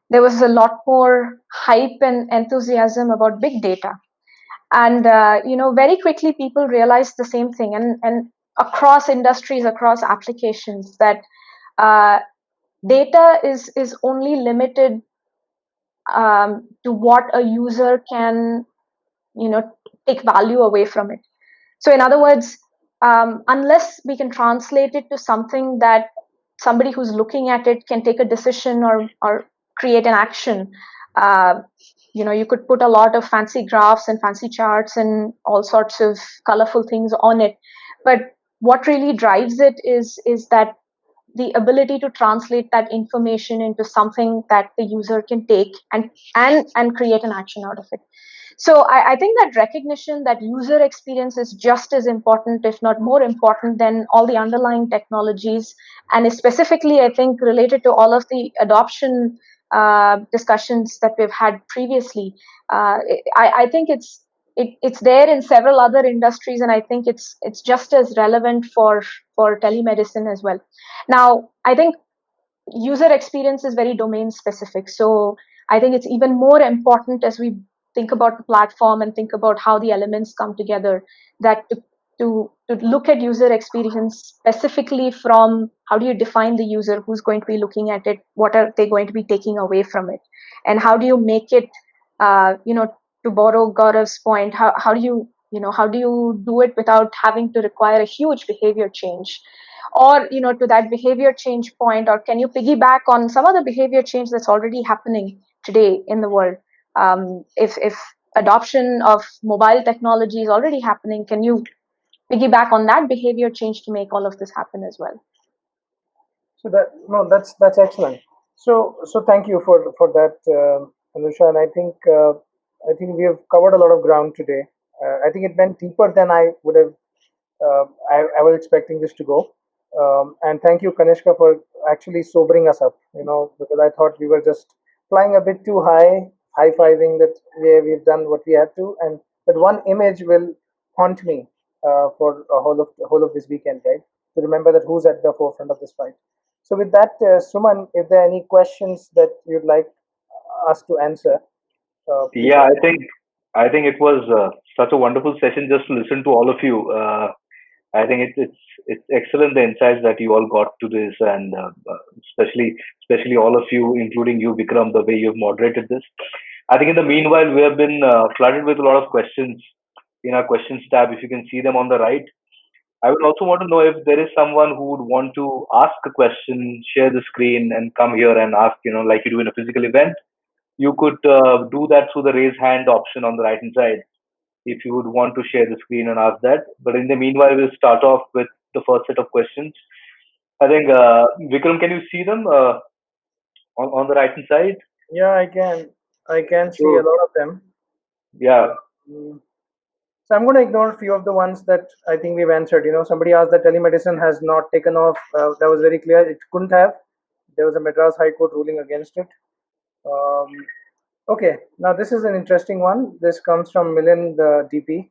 there was a lot more hype and enthusiasm about big data. And very quickly people realized the same thing, and across industries, across applications, that uh, data is only limited to what a user can take value away from it. So in other words, unless we can translate it to something that somebody who's looking at it can take a decision or create an action, uh, you could put a lot of fancy graphs and fancy charts and all sorts of colorful things on it, but what really drives it is that the ability to translate that information into something that the user can take and create an action out of it. So I think that recognition that user experience is just as important, if not more important, than all the underlying technologies, and specifically, I think, related to all of the adoption discussions that we've had previously. I think it's there in several other industries, and I think it's just as relevant for telemedicine as well. Now, I think user experience is very domain specific. So I think it's even more important as we think about the platform and think about how the elements come together, that to look at user experience specifically from how do you define the user, who's going to be looking at it, what are they going to be taking away from it, and how do you make it, to borrow Gaurav's point, how do you do it without having to require a huge behavior change, or to that behavior change point, or can you piggyback on some other behavior change that's already happening today in the world? If adoption of mobile technology is already happening, can you piggyback on that behavior change to make all of this happen as well? So that's excellent. So thank you for that, Anusha. And I think we have covered a lot of ground today. I think it went deeper than I would have. I was expecting this to go. And thank you, Kanishka, for actually sobering us up. Because I thought we were just flying a bit too high, high-fiving that we've done what we had to, and that one image will haunt me for a whole of this weekend, right? To remember that who's at the forefront of this fight. So with that, Suman, if there are any questions that you'd like us to answer, please. Yeah, I think it was such a wonderful session just to listen to all of you. I think it's excellent the insights that you all got to this, and especially all of you, including you, Vikram, the way you've moderated this. I think in the meanwhile, we have been flooded with a lot of questions in our questions tab. If you can see them on the right, I would also want to know if there is someone who would want to ask a question, share the screen, and come here and ask. Like you do in a physical event, you could do that through the raise hand option on the right hand side if you would want to share the screen and ask that. But in the meanwhile, we'll start off with the first set of questions. I think, Vikram, can you see them on the right hand side? Yeah, I can. I can see a So, lot of them. yeah, Mm. So I'm going to ignore a few of the ones that I think we've answered. Somebody asked that telemedicine has not taken off. That was very clear. It couldn't have. There was a Madras High Court ruling against it. Um, okay, now this is an interesting one. This comes from Milind DP.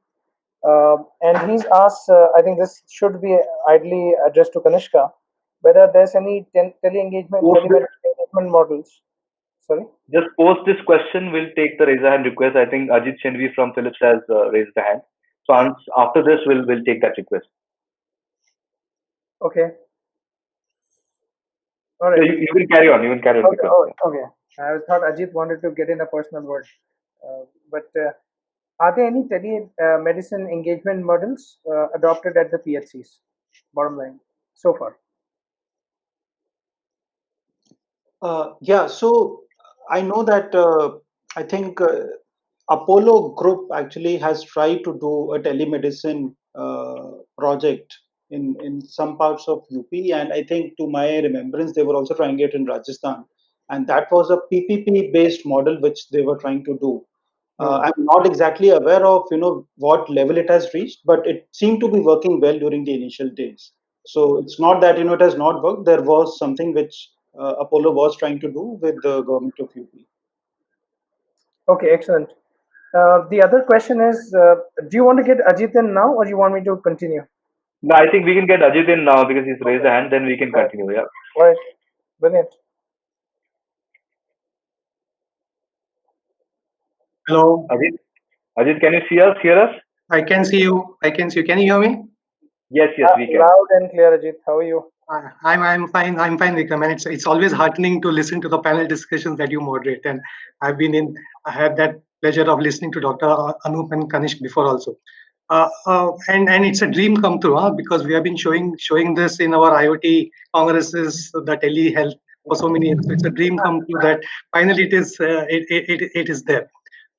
And he's asked, I think this should be ideally addressed to Kanishka, whether there's any tele-engagement, post this, telemedicine engagement models. Sorry? just post this question. We'll take the raise a hand request. I think Ajit Chenvi from Philips has raised the hand. So after this, we'll take that request. Okay. All So right. you can carry on. You can carry on, Okay. Vikram. Oh, okay. I thought Ajit wanted to get in a personal word. But are there any telemedicine engagement models adopted at the PHCs? Bottom line, so far. Yeah, so I know that I think Apollo Group actually has tried to do a telemedicine project in some parts of UP, and I think to my remembrance, they were also trying it in Rajasthan, and that was a PPP based model which they were trying to do. I'm not exactly aware of what level it has reached, but it seemed to be working well during the initial days. So it's not that it has not worked. There was something which Apollo was trying to do with the government of UP. Okay, excellent. The other question is, do you want to get Ajit in now, or do you want me to continue? No, I think we can get Ajit in now because he's raised Okay. a hand. Then we can Right. continue. Yeah. All right. Brilliant. Hello, Ajit, can you see us? Hear us? I can see you. I can see you. Can you hear me? Yes, we can. Loud and clear, Ajit. How are you? I'm fine. I'm fine, Vikram. And it's always heartening to listen to the panel discussions that you moderate. And I've been in. I had that pleasure of listening to Dr. Anup and Kanish before also. And it's a dream come true, because we have been showing this in our IoT congresses, the telehealth for so many years. So it's a dream come true that finally it is there.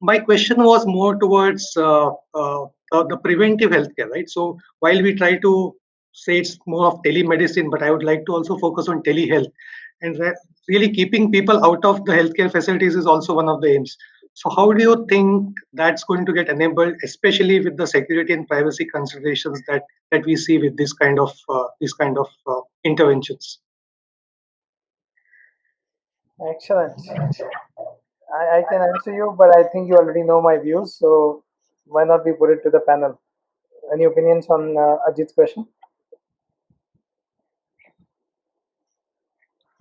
My question was more towards the preventive healthcare, right? So while we try to say it's more of telemedicine, but I would like to also focus on telehealth, and really keeping people out of the healthcare facilities is also one of the aims. So how do you think that's going to get enabled, especially with the security and privacy considerations that we see with this kind of interventions? Excellent. I can answer you, but I think you already know my views, so why not we put it to the panel? Any opinions on Ajit's question?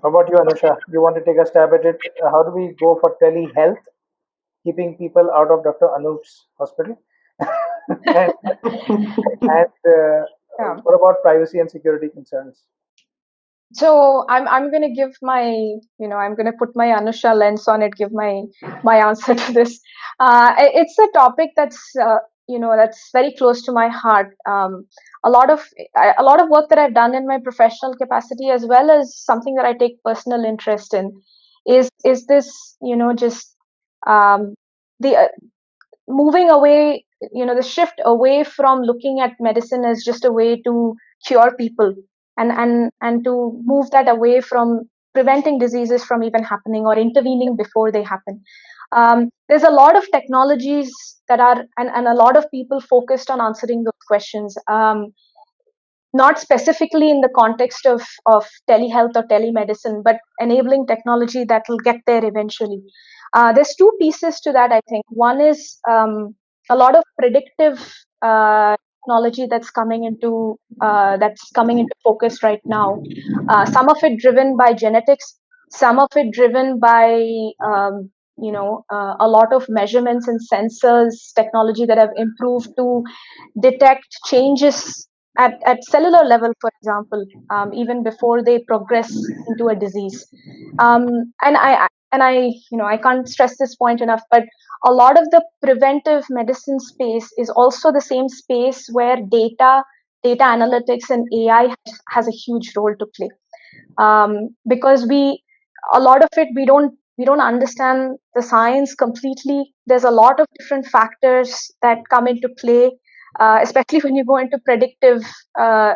How about you, Anusha? You want to take a stab at it? How do we go for telehealth, keeping people out of Dr. Anoop's hospital? and Yeah. what about privacy and security concerns? So I'm gonna give my I'm gonna put my Anusha lens on it, give my answer to this. It's a topic that's that's very close to my heart. A lot of work that I've done in my professional capacity, as well as something that I take personal interest in, is this just the moving away, the shift away from looking at medicine as just a way to cure people, and to move that away from preventing diseases from even happening or intervening before they happen. There's a lot of technologies that are, and a lot of people focused on answering those questions. Not specifically in the context of telehealth or telemedicine, but enabling technology that will get there eventually. There's two pieces to that, I think. One is a lot of predictive technology that's coming into focus right now. Some of it driven by genetics, some of it driven by a lot of measurements and sensors technology that have improved to detect changes at cellular level, for example, even before they progress into a disease. I can't stress this point enough, but a lot of the preventive medicine space is also the same space where data analytics and AI has a huge role to play, because a lot of it we don't understand the science completely. There's a lot of different factors that come into play, especially when you go into predictive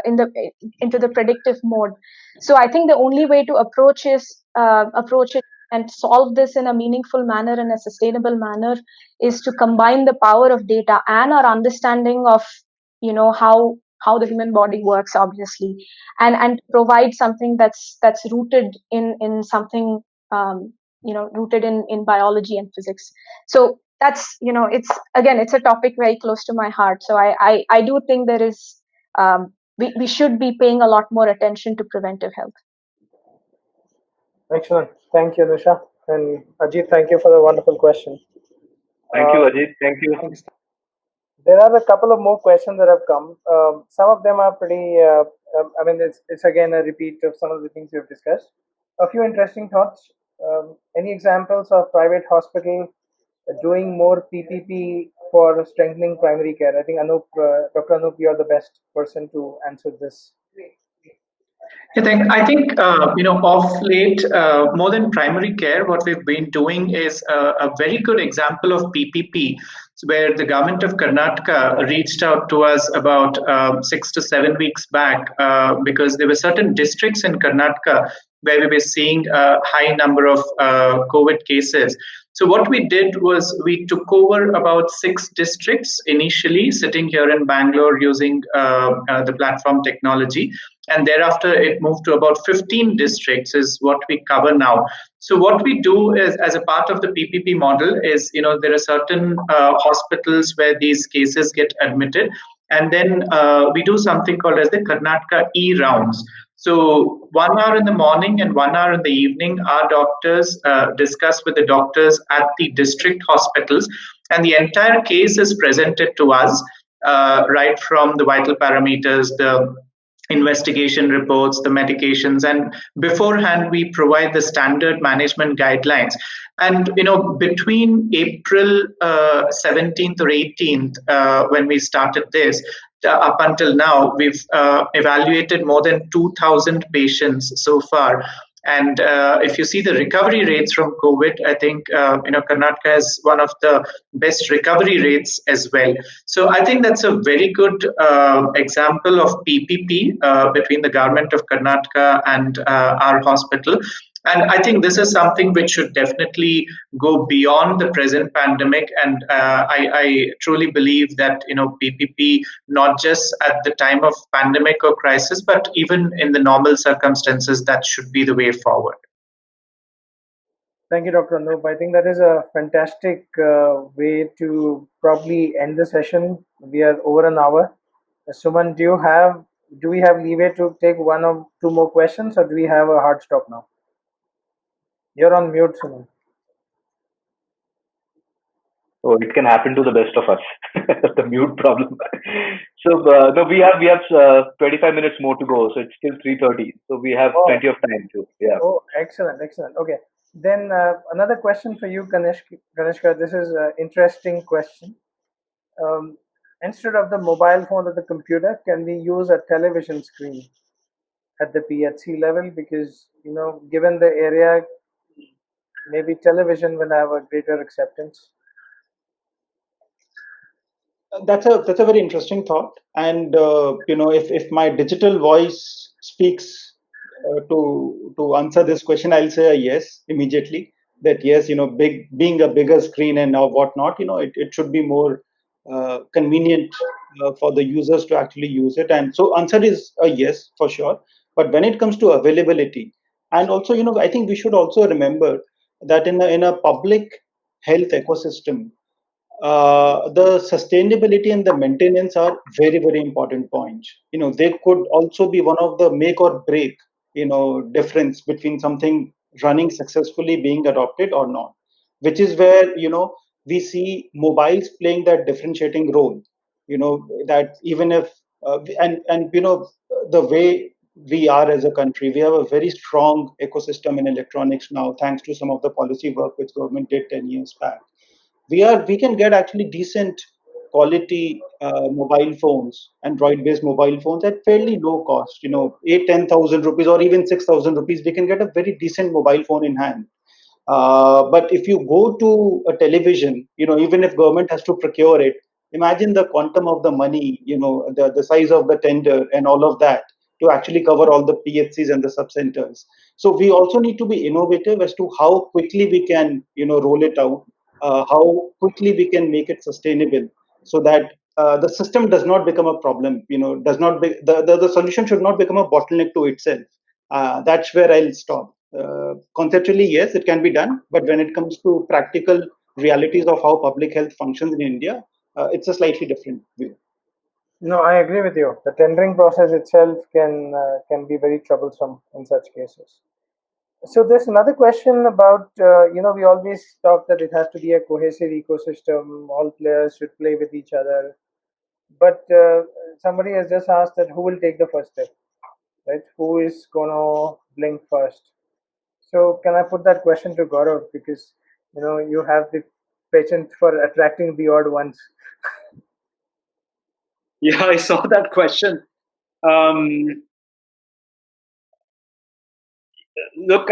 into the predictive mode. So I think the only way to approach it and solve this in a meaningful manner and a sustainable manner is to combine the power of data and our understanding of how the human body works, obviously, and provide something that's rooted in something, rooted in biology and physics. So that's, it's a topic very close to my heart. So I do think there is, we should be paying a lot more attention to preventive health. Excellent. Thank you, Nusha. And Ajit, thank you for the wonderful question. Thank you, Ajit. Thank you. There are a couple of more questions that have come. Some of them are pretty, it's again a repeat of some of the things we've discussed. A few interesting thoughts. Any examples of private hospital doing more PPP for strengthening primary care? I think Dr. Anup, you are the best person to answer this. I think of late, more than primary care, what we've been doing is a very good example of PPP, where the government of Karnataka reached out to us about 6 to 7 weeks back, because there were certain districts in Karnataka where we were seeing a high number of COVID cases. So what we did was we took over about 6 districts initially, sitting here in Bangalore using the platform technology, and thereafter it moved to about 15 districts is what we cover now. So what we do is, as a part of the PPP model, is there are certain hospitals where these cases get admitted, and then we do something called as the Karnataka e-rounds. So 1 hour in the morning and 1 hour in the evening, our doctors discuss with the doctors at the district hospitals, and the entire case is presented to us, right from the vital parameters, the investigation reports, the medications, and beforehand we provide the standard management guidelines. And between April 17th or 18th, when we started this, up until now, we've evaluated more than 2,000 patients so far. And if you see the recovery rates from COVID, I think Karnataka has one of the best recovery rates as well. So I think that's a very good example of PPP between the government of Karnataka and our hospital. And I think this is something which should definitely go beyond the present pandemic. And I truly believe that PPP, not just at the time of pandemic or crisis, but even in the normal circumstances, that should be the way forward. Thank you, Dr. Anup. I think that is a fantastic way to probably end the session. We are over an hour. Suman, do we have leeway to take one or two more questions, or do we have a hard stop now? You're on mute, Suman. So it can happen to the best of us. The mute problem. So no, we have 25 minutes more to go. So it's still 3:30. So we have plenty of time to. Yeah. Oh, excellent. Okay. Then another question for you, Kanishka. This is an interesting question. Instead of the mobile phone or the computer, can we use a television screen at the PHC level? Because given the area, maybe television will have a greater acceptance. That's a very interesting thought. And if my digital voice speaks to answer this question, I'll say a yes immediately. That yes, being a bigger screen and whatnot, it should be more convenient for the users to actually use it. And so answer is a yes for sure. But when it comes to availability, and also I think we should also remember that in a public health ecosystem, the sustainability and the maintenance are very, very important points. They could also be one of the make or break difference between something running successfully being adopted or not, which is where we see mobiles playing that differentiating role. That even if And the way we are as a country, we have a very strong ecosystem in electronics now, thanks to some of the policy work which government did 10 years back. We can get actually decent quality mobile phones, Android based mobile phones at fairly low cost, 8 10,000 rupees or even 6,000 rupees. We can get a very decent mobile phone in hand. But if you go to a television, even if government has to procure it, imagine the quantum of the money, the size of the tender and all of that to actually cover all the PHCs and the sub-centers. So we also need to be innovative as to how quickly we can, roll it out, how quickly we can make it sustainable, so that the system does not become a problem, does not be, the solution should not become a bottleneck to itself. That's where I'll stop. Conceptually, yes, it can be done, but when it comes to practical realities of how public health functions in India, it's a slightly different view. No, I agree with you. The tendering process itself can be very troublesome in such cases. So there's another question about we always talk that it has to be a cohesive ecosystem. All players should play with each other. But somebody has just asked that who will take the first step, right? Who is gonna blink first? So can I put that question to Gaurav, because you have the patient for attracting the odd ones. Yeah, I saw that question. Um, Look,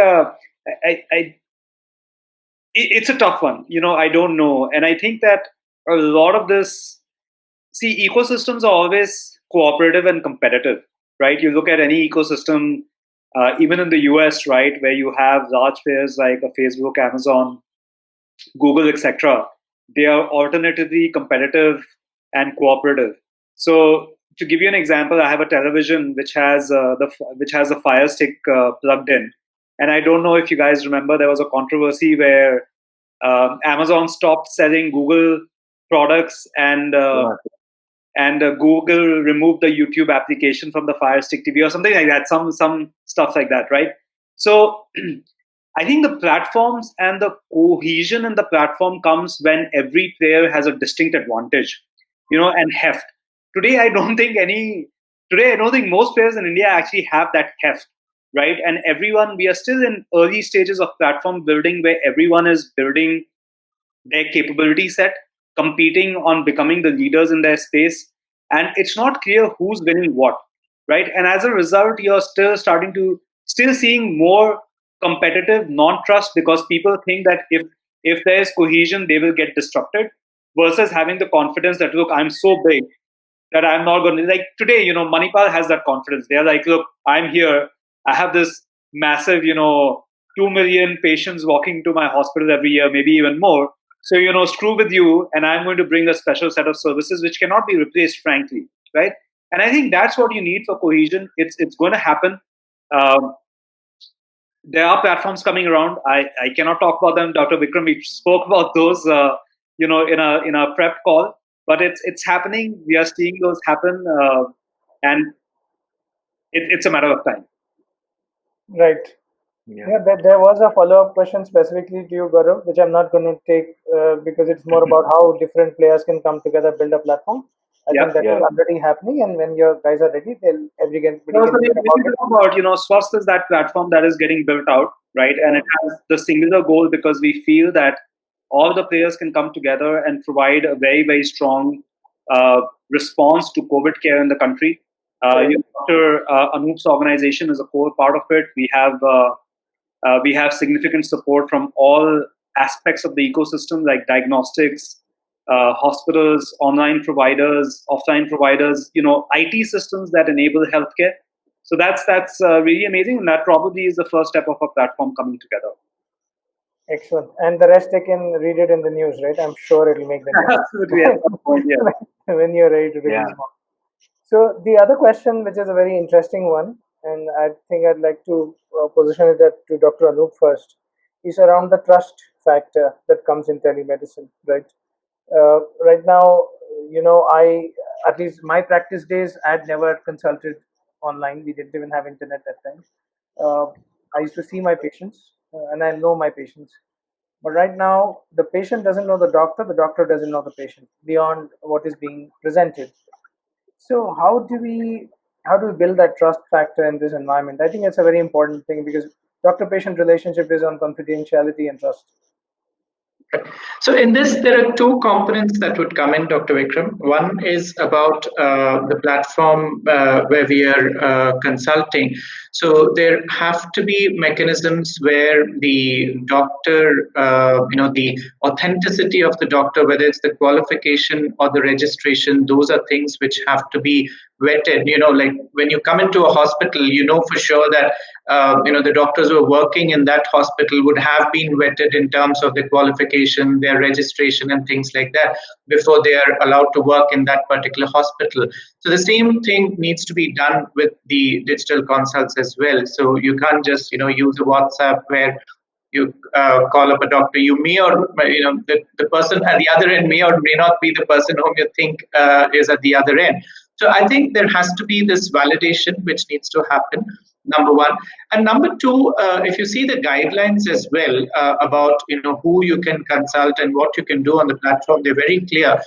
it's a tough one. I don't know, and I think that a lot of this. See, ecosystems are always cooperative and competitive, right? You look at any ecosystem, even in the US, right, where you have large players like a Facebook, Amazon, Google, etc. They are alternatively competitive and cooperative. So, to give you an example, I have a television which has a Fire Stick plugged in, and I don't know if you guys remember, there was a controversy where Amazon stopped selling Google products, and Google removed the YouTube application from the Fire Stick TV or something like that. Some stuff like that, right? So I think the platforms and the cohesion in the platform comes when every player has a distinct advantage, and heft. Today, I don't think any. Today, I don't think most players in India actually have that heft, right? And everyone, we are still in early stages of platform building where everyone is building their capability set, competing on becoming the leaders in their space, and it's not clear who's winning what, right? And as a result, you're still seeing more competitive non-trust, because people think that if there's cohesion, they will get disrupted, versus having the confidence that, look, I'm so big that I'm not going to, like today, Manipal has that confidence. They're like, look, I'm here. I have this massive, 2 million patients walking to my hospital every year, maybe even more. So, screw with you, and I'm going to bring a special set of services which cannot be replaced, frankly, right? And I think that's what you need for cohesion. It's going to happen. Um, there are platforms coming around. I cannot talk about them. Dr. Vikram, we spoke about those, in a prep call. But it's happening. We are seeing those happen, and it's a matter of time. Right. Yeah, there was a follow-up question specifically to you, Gaurav, which I'm not going to take because it's more about how different players can come together, build a platform. I think that is already happening, and when your guys are ready, everybody can When hear we talk about, Swasth is that platform that is getting built out, right? And it has the singular goal, because we feel that all the players can come together and provide a very, very strong response to COVID care in the country. Dr. Anoop's organization is a core part of it. We have significant support from all aspects of the ecosystem, like diagnostics, hospitals, online providers, offline providers, IT systems that enable healthcare. So that's really amazing, and that probably is the first step of a platform coming together. Excellent. And the rest they can read it in the news, right? I'm sure it'll make the news. Absolutely, at some point, yeah. When you're ready to release more. So the other question, which is a very interesting one, and I think I'd like to position it to Dr. Anoop first, is around the trust factor that comes in telemedicine, right? Right now, I, at least my practice days, I had never consulted online. We didn't even have internet that time. I used to see my patients, and I know my patients. But right now, the patient doesn't know the doctor doesn't know the patient beyond what is being presented. So how do we build that trust factor in this environment? I think that's a very important thing because doctor-patient relationship is on confidentiality and trust. So in this, there are two components that would come in, Dr. Vikram. One is about the platform where we are consulting. So there have to be mechanisms where the doctor, the authenticity of the doctor, whether it's the qualification or the registration, those are things which have to be vetted. Like when you come into a hospital, you know for sure that the doctors who are working in that hospital would have been vetted in terms of their qualification, their registration, and things like that before they are allowed to work in that particular hospital. So the same thing needs to be done with the digital consults as well. So you can't just use a WhatsApp where you call up a doctor. You may or the person at the other end may or may not be the person whom you think is at the other end. So I think there has to be this validation which needs to happen, number one. And number two, if you see the guidelines as well about who you can consult and what you can do on the platform, they're very clear.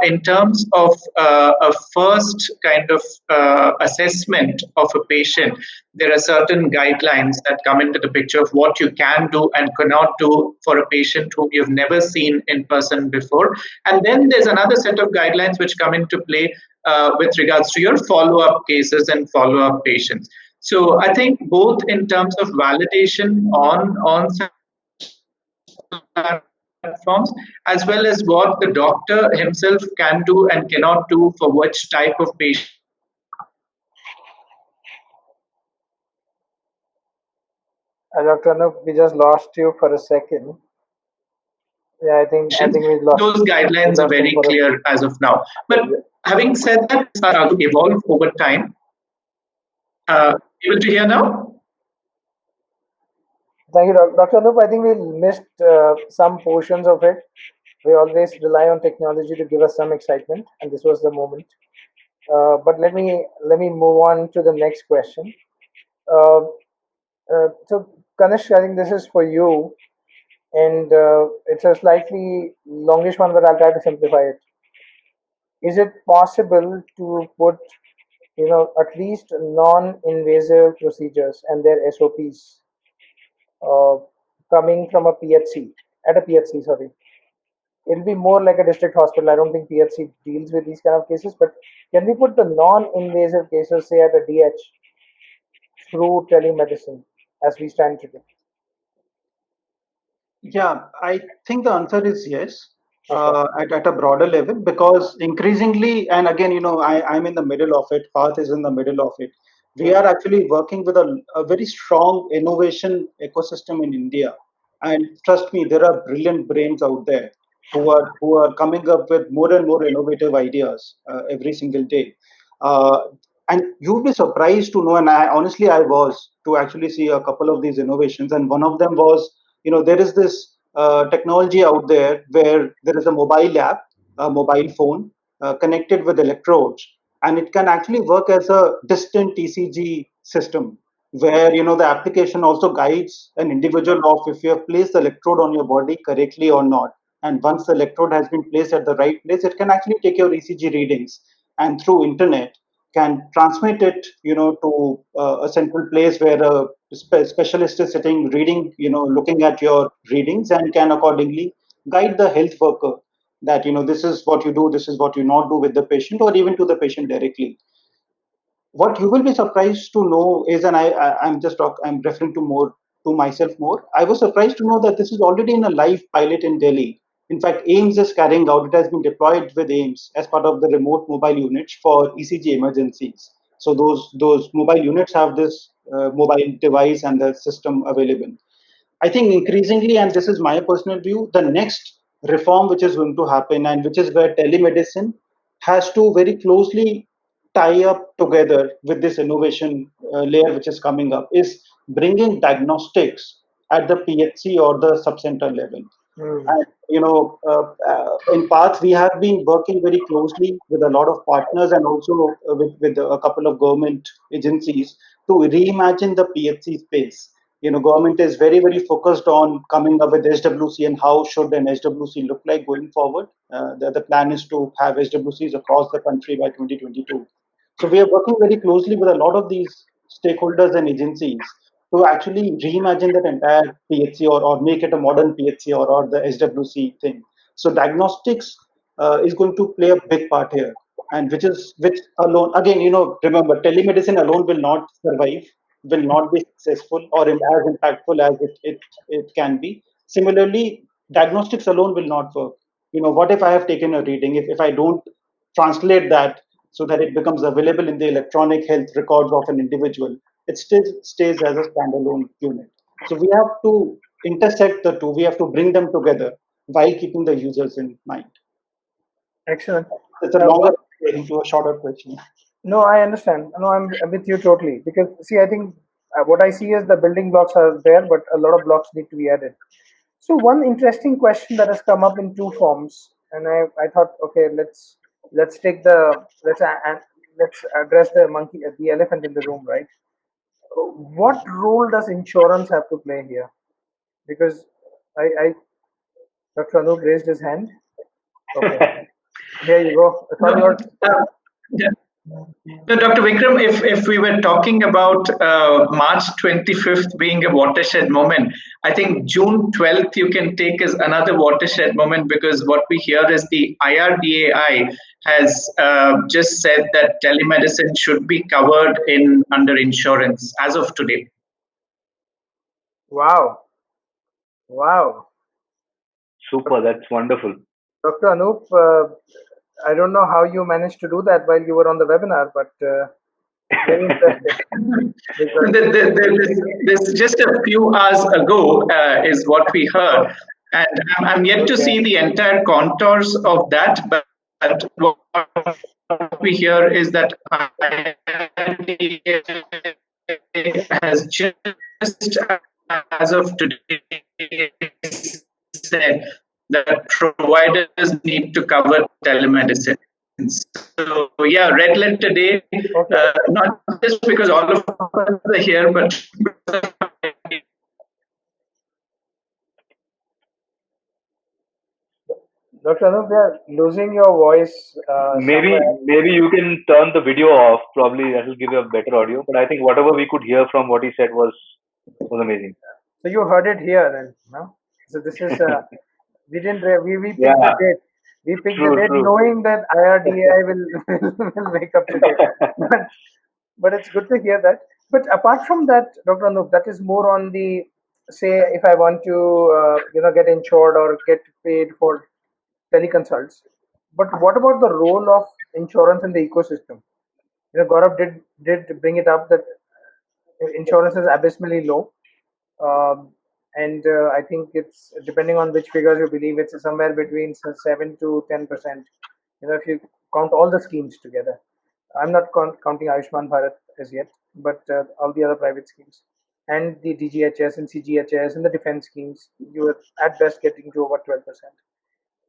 In terms of a first kind of assessment of a patient, there are certain guidelines that come into the picture of what you can do and cannot do for a patient whom you've never seen in person before. And then there's another set of guidelines which come into play with regards to your follow-up cases and follow-up patients. So I think both in terms of validation on platforms, as well as what the doctor himself can do and cannot do for which type of patient. Dr. Anup, we just lost you for a second. Yeah, I think we lost Those we guidelines are lost him very for a. clear as of now. But having said that, evolve over time. Able to hear now? Thank you, Dr. Anup. I think we missed some portions of it. We always rely on technology to give us some excitement, and this was the moment. But let me move on to the next question. Uh, so, Kanish, I think this is for you, and it's a slightly longish one, but I'll try to simplify it. Is it possible to put, at least non-invasive procedures and their SOPs uh, coming from a PHC at a PHC? Sorry, it'll be more like a district hospital. I don't think PHC deals with these kind of cases, but can we put the non-invasive cases, say at a DH, through telemedicine as we stand today? Yeah, I think the answer is yes, Okay. at a broader level, because increasingly, and again, I'm in the middle of it, Path is in the middle of it. We are actually working with a very strong innovation ecosystem in India. And trust me, there are brilliant brains out there who are coming up with more and more innovative ideas every single day. Uh, and you'd be surprised to know, and I was to actually see a couple of these innovations, and one of them was, there is this technology out there where there is a mobile app, a mobile phone connected with electrodes, and it can actually work as a distant ECG system, where the application also guides an individual of if you have placed the electrode on your body correctly or not. And once the electrode has been placed at the right place, it can actually take your ECG readings, and through internet can transmit it, to a central place where a specialist is sitting, reading, looking at your readings, and can accordingly guide the health worker that, this is what you do, this is what you not do with the patient, or even to the patient directly. What you will be surprised to know is, and I'm referring to more to myself more. I was surprised to know that this is already in a live pilot in Delhi. In fact, AIMS is carrying out. It has been deployed with AIMS as part of the remote mobile units for ECG emergencies. So those mobile units have this mobile device and the system available. I think increasingly, and this is my personal view, the next reform which is going to happen, and which is where telemedicine has to very closely tie up together with this innovation layer which is coming up, is bringing diagnostics at the PHC or the subcenter level. Hmm. And in Path, we have been working very closely with a lot of partners, and also with a couple of government agencies to reimagine the PHC space. Government is very, very focused on coming up with SWC and how should an SWC look like going forward. The plan is to have SWCs across the country by 2022. So we are working very closely with a lot of these stakeholders and agencies to actually reimagine that entire PHC, or make it a modern PHC, or the SWC thing. So diagnostics is going to play a big part here, and which alone, again, remember, telemedicine alone will not survive, will not be successful or as impactful as it can be. Similarly, diagnostics alone will not work. What if I have taken a reading? If I don't translate that so that it becomes available in the electronic health records of an individual, it still stays as a standalone unit. So we have to intersect the two, we have to bring them together while keeping the users in mind. Excellent. It's a longer into a shorter question. No, I understand. No, I'm with you totally. Because, see, I think what I see is the building blocks are there, but a lot of blocks need to be added. So, one interesting question that has come up in two forms, and I thought, okay, let's take the let's address the elephant in the room, right? What role does insurance have to play here? Because I Dr. Anup raised his hand. Okay, here you go. Yeah. So, Dr. Vikram, if we were talking about March 25th being a watershed moment, I think June 12th you can take as another watershed moment, because what we hear is the IRDAI has just said that telemedicine should be covered in under insurance as of today. Wow. Wow. Super, that's wonderful. Dr. Anup, I don't know how you managed to do that while you were on the webinar, but very interesting. This just a few hours ago is what we heard, and I'm yet to see the entire contours of that. But what we hear is that has just as of today said that providers need to cover telemedicine. So yeah, red letter day, not just because all of us are here, but Dr. Anup, we are losing your voice. Maybe you can turn the video off. Probably that will give you a better audio. But I think whatever we could hear from what he said was amazing. So you heard it here, then, no? So this is we didn't we picked Yeah. the date. We picked the date knowing that IRDAI will wake up today. But it's good to hear that. But apart from that, Dr. Anup, that is more on the, say, if I want to get insured or get paid for teleconsults. But what about the role of insurance in the ecosystem? Gaurav did bring it up that insurance is abysmally low. And I think it's depending on which figures you believe, it's somewhere between 7 to 10%. If you count all the schemes together, I'm not counting Ayushman Bharat as yet, but all the other private schemes and the DGHS and CGHS and the defense schemes, you are at best getting to over 12%.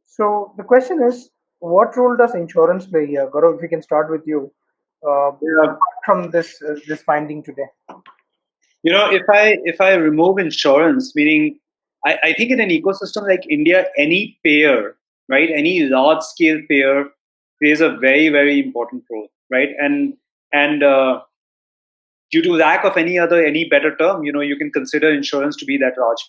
So the question is, what role does insurance play here? Gaurav, if we can start with you, from this finding today. If I remove insurance, meaning I think in an ecosystem like India, any payer, right, any large scale payer plays a very, very important role, right? And due to lack of any better term, you can consider insurance to be that large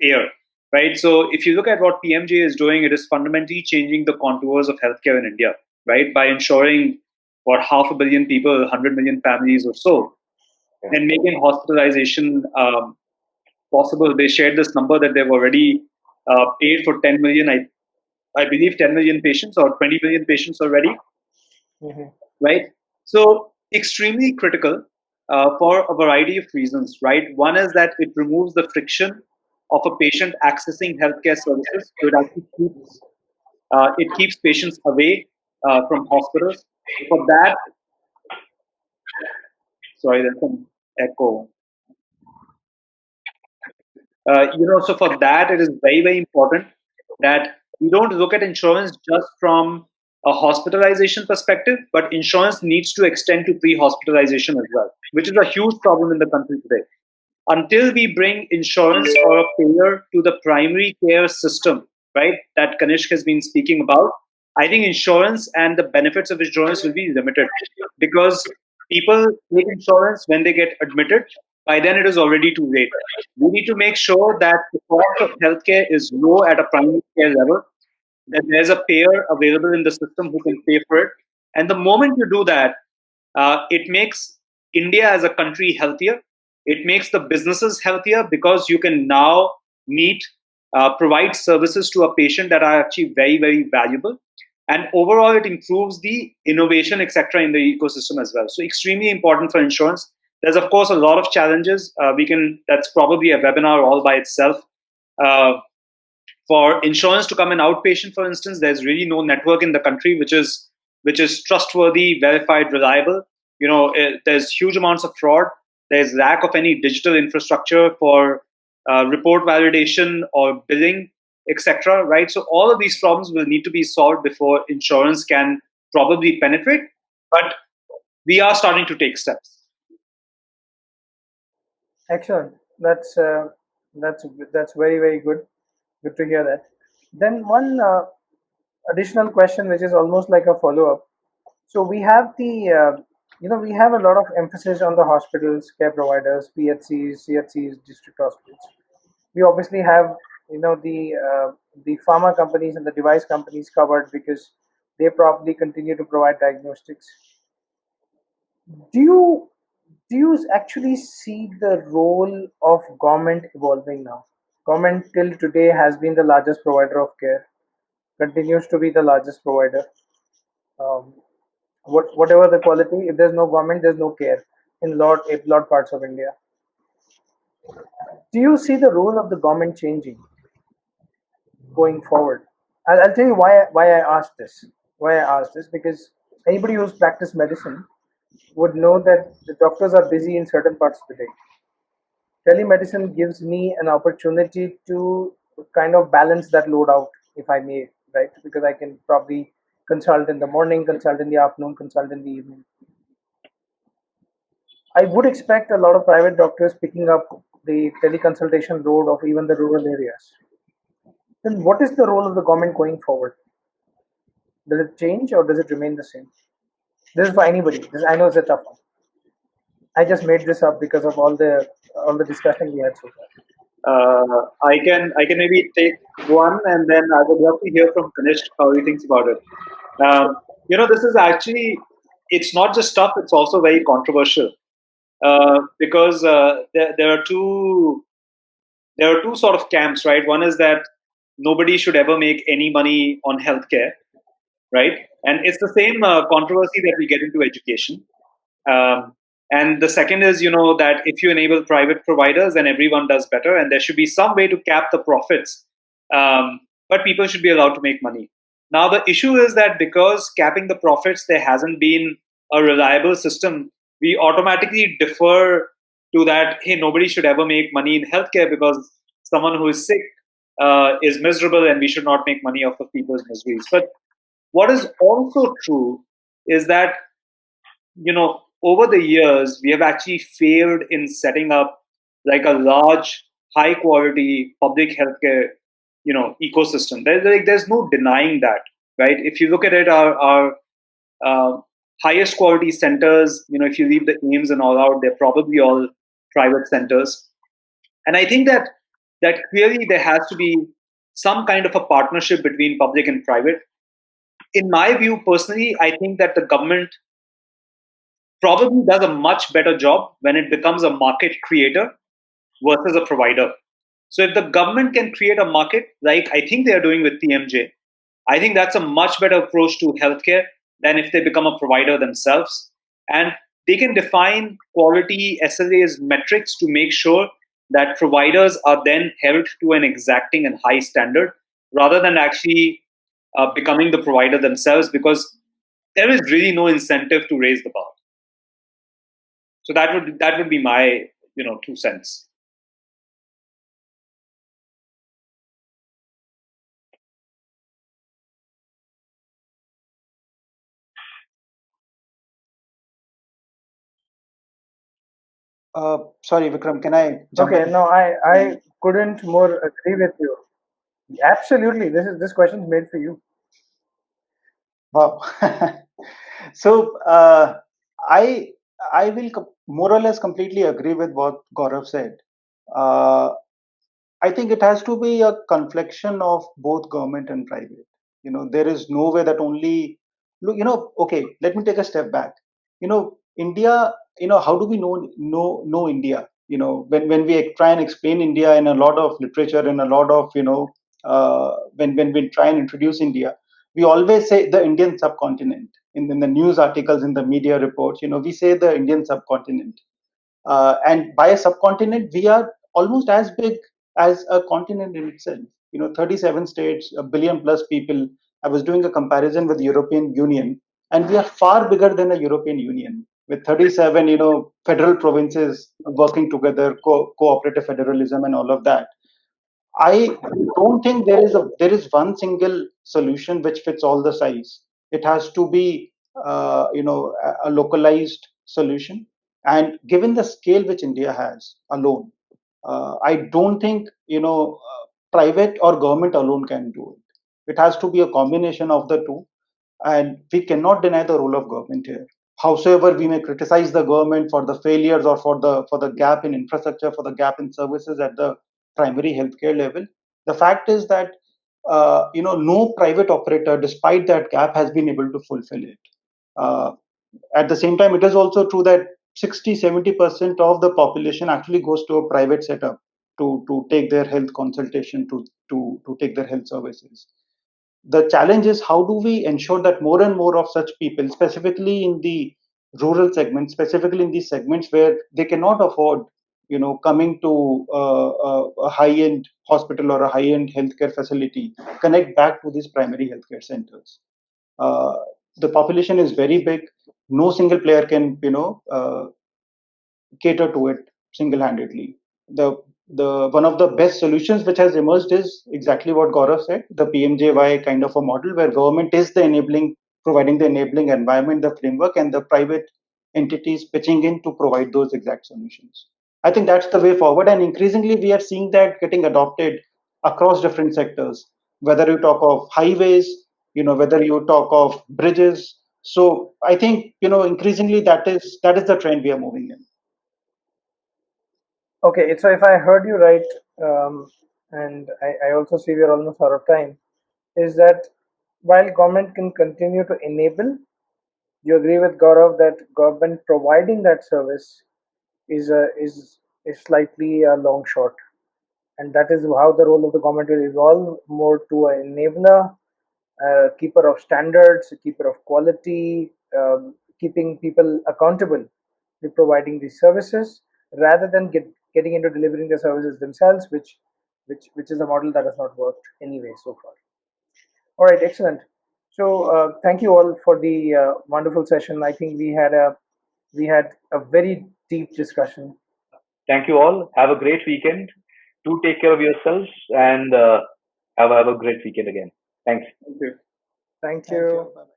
payer, right? So if you look at what PMJ is doing, it is fundamentally changing the contours of healthcare in India, right? By ensuring what 500 million people, 100 million families or so, and making hospitalization possible. They shared this number that they've already paid for 10 million, I believe 10 million patients or 20 million patients already, right? So extremely critical for a variety of reasons, right? One is that it removes the friction of a patient accessing healthcare services. So it keeps patients away from hospitals. For that, sorry, there's some echo. So for that, it is very, very important that we don't look at insurance just from a hospitalization perspective, but insurance needs to extend to pre-hospitalization as well, which is a huge problem in the country today. until we bring insurance or a payer to the primary care system, right, that Kanishk has been speaking about, I think insurance and the benefits of insurance will be limited because people take insurance when they get admitted. By then, it is already too late. We need to make sure that the cost of healthcare is low at a primary care level, that there's a payer available in the system who can pay for it. And the moment you do that, it makes India as a country healthier. It makes the businesses healthier because you can now meet, provide services to a patient that are actually very, very valuable. And overall, it improves the innovation, etc., in the ecosystem as well. So, extremely important for insurance. There's, of course, a lot of challenges. That's probably a webinar all by itself. Uh, for insurance to come in outpatient, for instance, there's really no network in the country which is trustworthy, verified, reliable. There's huge amounts of fraud. There's lack of any digital infrastructure for report validation or billing, etc. Right. So all of these problems will need to be solved before insurance can probably penetrate. But we are starting to take steps. Excellent. That's very, very good. Good to hear that. Then one additional question, which is almost like a follow up. So we have we have a lot of emphasis on the hospitals, care providers, PHCs, CHCs, district hospitals. We obviously have the pharma companies and the device companies covered because they probably continue to provide diagnostics. Do you do you actually see the role of government evolving now? Government till today has been the largest provider of care, continues to be the largest provider. Um, whatever the quality, if there's no government, there's no care in lot parts of India. Do you see the role of the government changing going forward? I'll tell you why I asked this. Why I asked this because anybody who's practiced medicine would know that the doctors are busy in certain parts of the day. Telemedicine gives me an opportunity to kind of balance that load out, if I may, right? Because I can probably consult in the morning, consult in the afternoon, consult in the evening. I would expect a lot of private doctors picking up the teleconsultation road of even the rural areas. Then what is the role of the government going forward? Does it change or does it remain the same? This is for anybody. I know it's a tough one. I just made this up because of all the discussion we had so far. I can maybe take one, and then I would love to hear from Kanishk how he thinks about it. This is actually, it's not just tough; it's also very controversial because there are two sort of camps, right? One is that nobody should ever make any money on healthcare, right? And it's the same controversy that we get into education. Um, and the second is, that if you enable private providers, then everyone does better, and there should be some way to cap the profits. But people should be allowed to make money. Now, the issue is that because capping the profits, there hasn't been a reliable system, we automatically defer to that, hey, nobody should ever make money in healthcare because someone who is sick is miserable and we should not make money off of people's miseries. But what is also true is that over the years, we have actually failed in setting up like a large, high quality public healthcare, ecosystem. There's no denying that, right? If you look at it, our uh, highest quality centers, if you leave the aims and all out, they're probably all private centers. And I think that clearly there has to be some kind of a partnership between public and private. In my view, personally, I think that the government probably does a much better job when it becomes a market creator versus a provider. So if the government can create a market like I think they are doing with TMJ, I think that's a much better approach to healthcare than if they become a provider themselves. And they can define quality SLAs metrics to make sure that providers are then held to an exacting and high standard rather than actually becoming the provider themselves, because there is really no incentive to raise the bar. So that would be my 2 cents. Sorry, Vikram, can I jump Okay, in? no, I couldn't more agree with you. Absolutely, this question is made for you. Wow. So I I will more or less completely agree with what Gaurav said. Uh, I think it has to be a conflection of both government and private. There is no way that only look. Okay. Let me take a step back. India. How do we know India? When we try and explain India in a lot of literature, in a lot of when we try and introduce India, we always say the Indian subcontinent. In the news articles, in the media reports, we say the Indian subcontinent, and by a subcontinent, we are almost as big as a continent in itself. 37 states, a billion plus people. I was doing a comparison with the European Union, and we are far bigger than a European Union with 37, federal provinces working together, cooperative federalism, and all of that. I don't think there is one single solution which fits all the size. It has to be a localized solution. And given the scale which India has alone, I don't think private or government alone can do it. It has to be a combination of the two, and we cannot deny the role of government here. Howsoever we may criticize the government for the failures or for the gap in infrastructure, for the gap in services at the primary healthcare level, the fact is that no private operator, despite that gap, has been able to fulfill it. Uh, at the same time, it is also true that 60-70% of the population actually goes to a private setup to take their health consultation, to take their health services. The challenge is, how do we ensure that more and more of such people, specifically in the rural segments, specifically in these segments where they cannot afford coming to a high end hospital or a high end healthcare facility, connect back to these primary healthcare centers. uh, the population is very big. No single player can cater to it single-handedly. The one of the best solutions which has emerged is exactly what Gaurav said, the PMJY kind of a model where government is providing the enabling environment, the framework, and the private entities pitching in to provide those exact solutions. I think that's the way forward, and increasingly we are seeing that getting adopted across different sectors. Whether you talk of highways, whether you talk of bridges. So I think increasingly that is the trend we are moving in. Okay, so if I heard you right, and I also see we're almost out of time, is that while government can continue to enable, you agree with Gaurav that government providing that service is slightly a long shot, and that is how the role of the government will evolve more to an enabler, keeper of standards, a keeper of quality, keeping people accountable to providing these services, rather than getting into delivering the services themselves, which is a model that has not worked anyway so far. All right, excellent. So thank you all for the wonderful session. I think we had a very deep discussion. Thank you all. Have a great weekend. Do take care of yourselves and have a great weekend again. Thanks. Thank you. Thank Thank you. you. Bye-bye.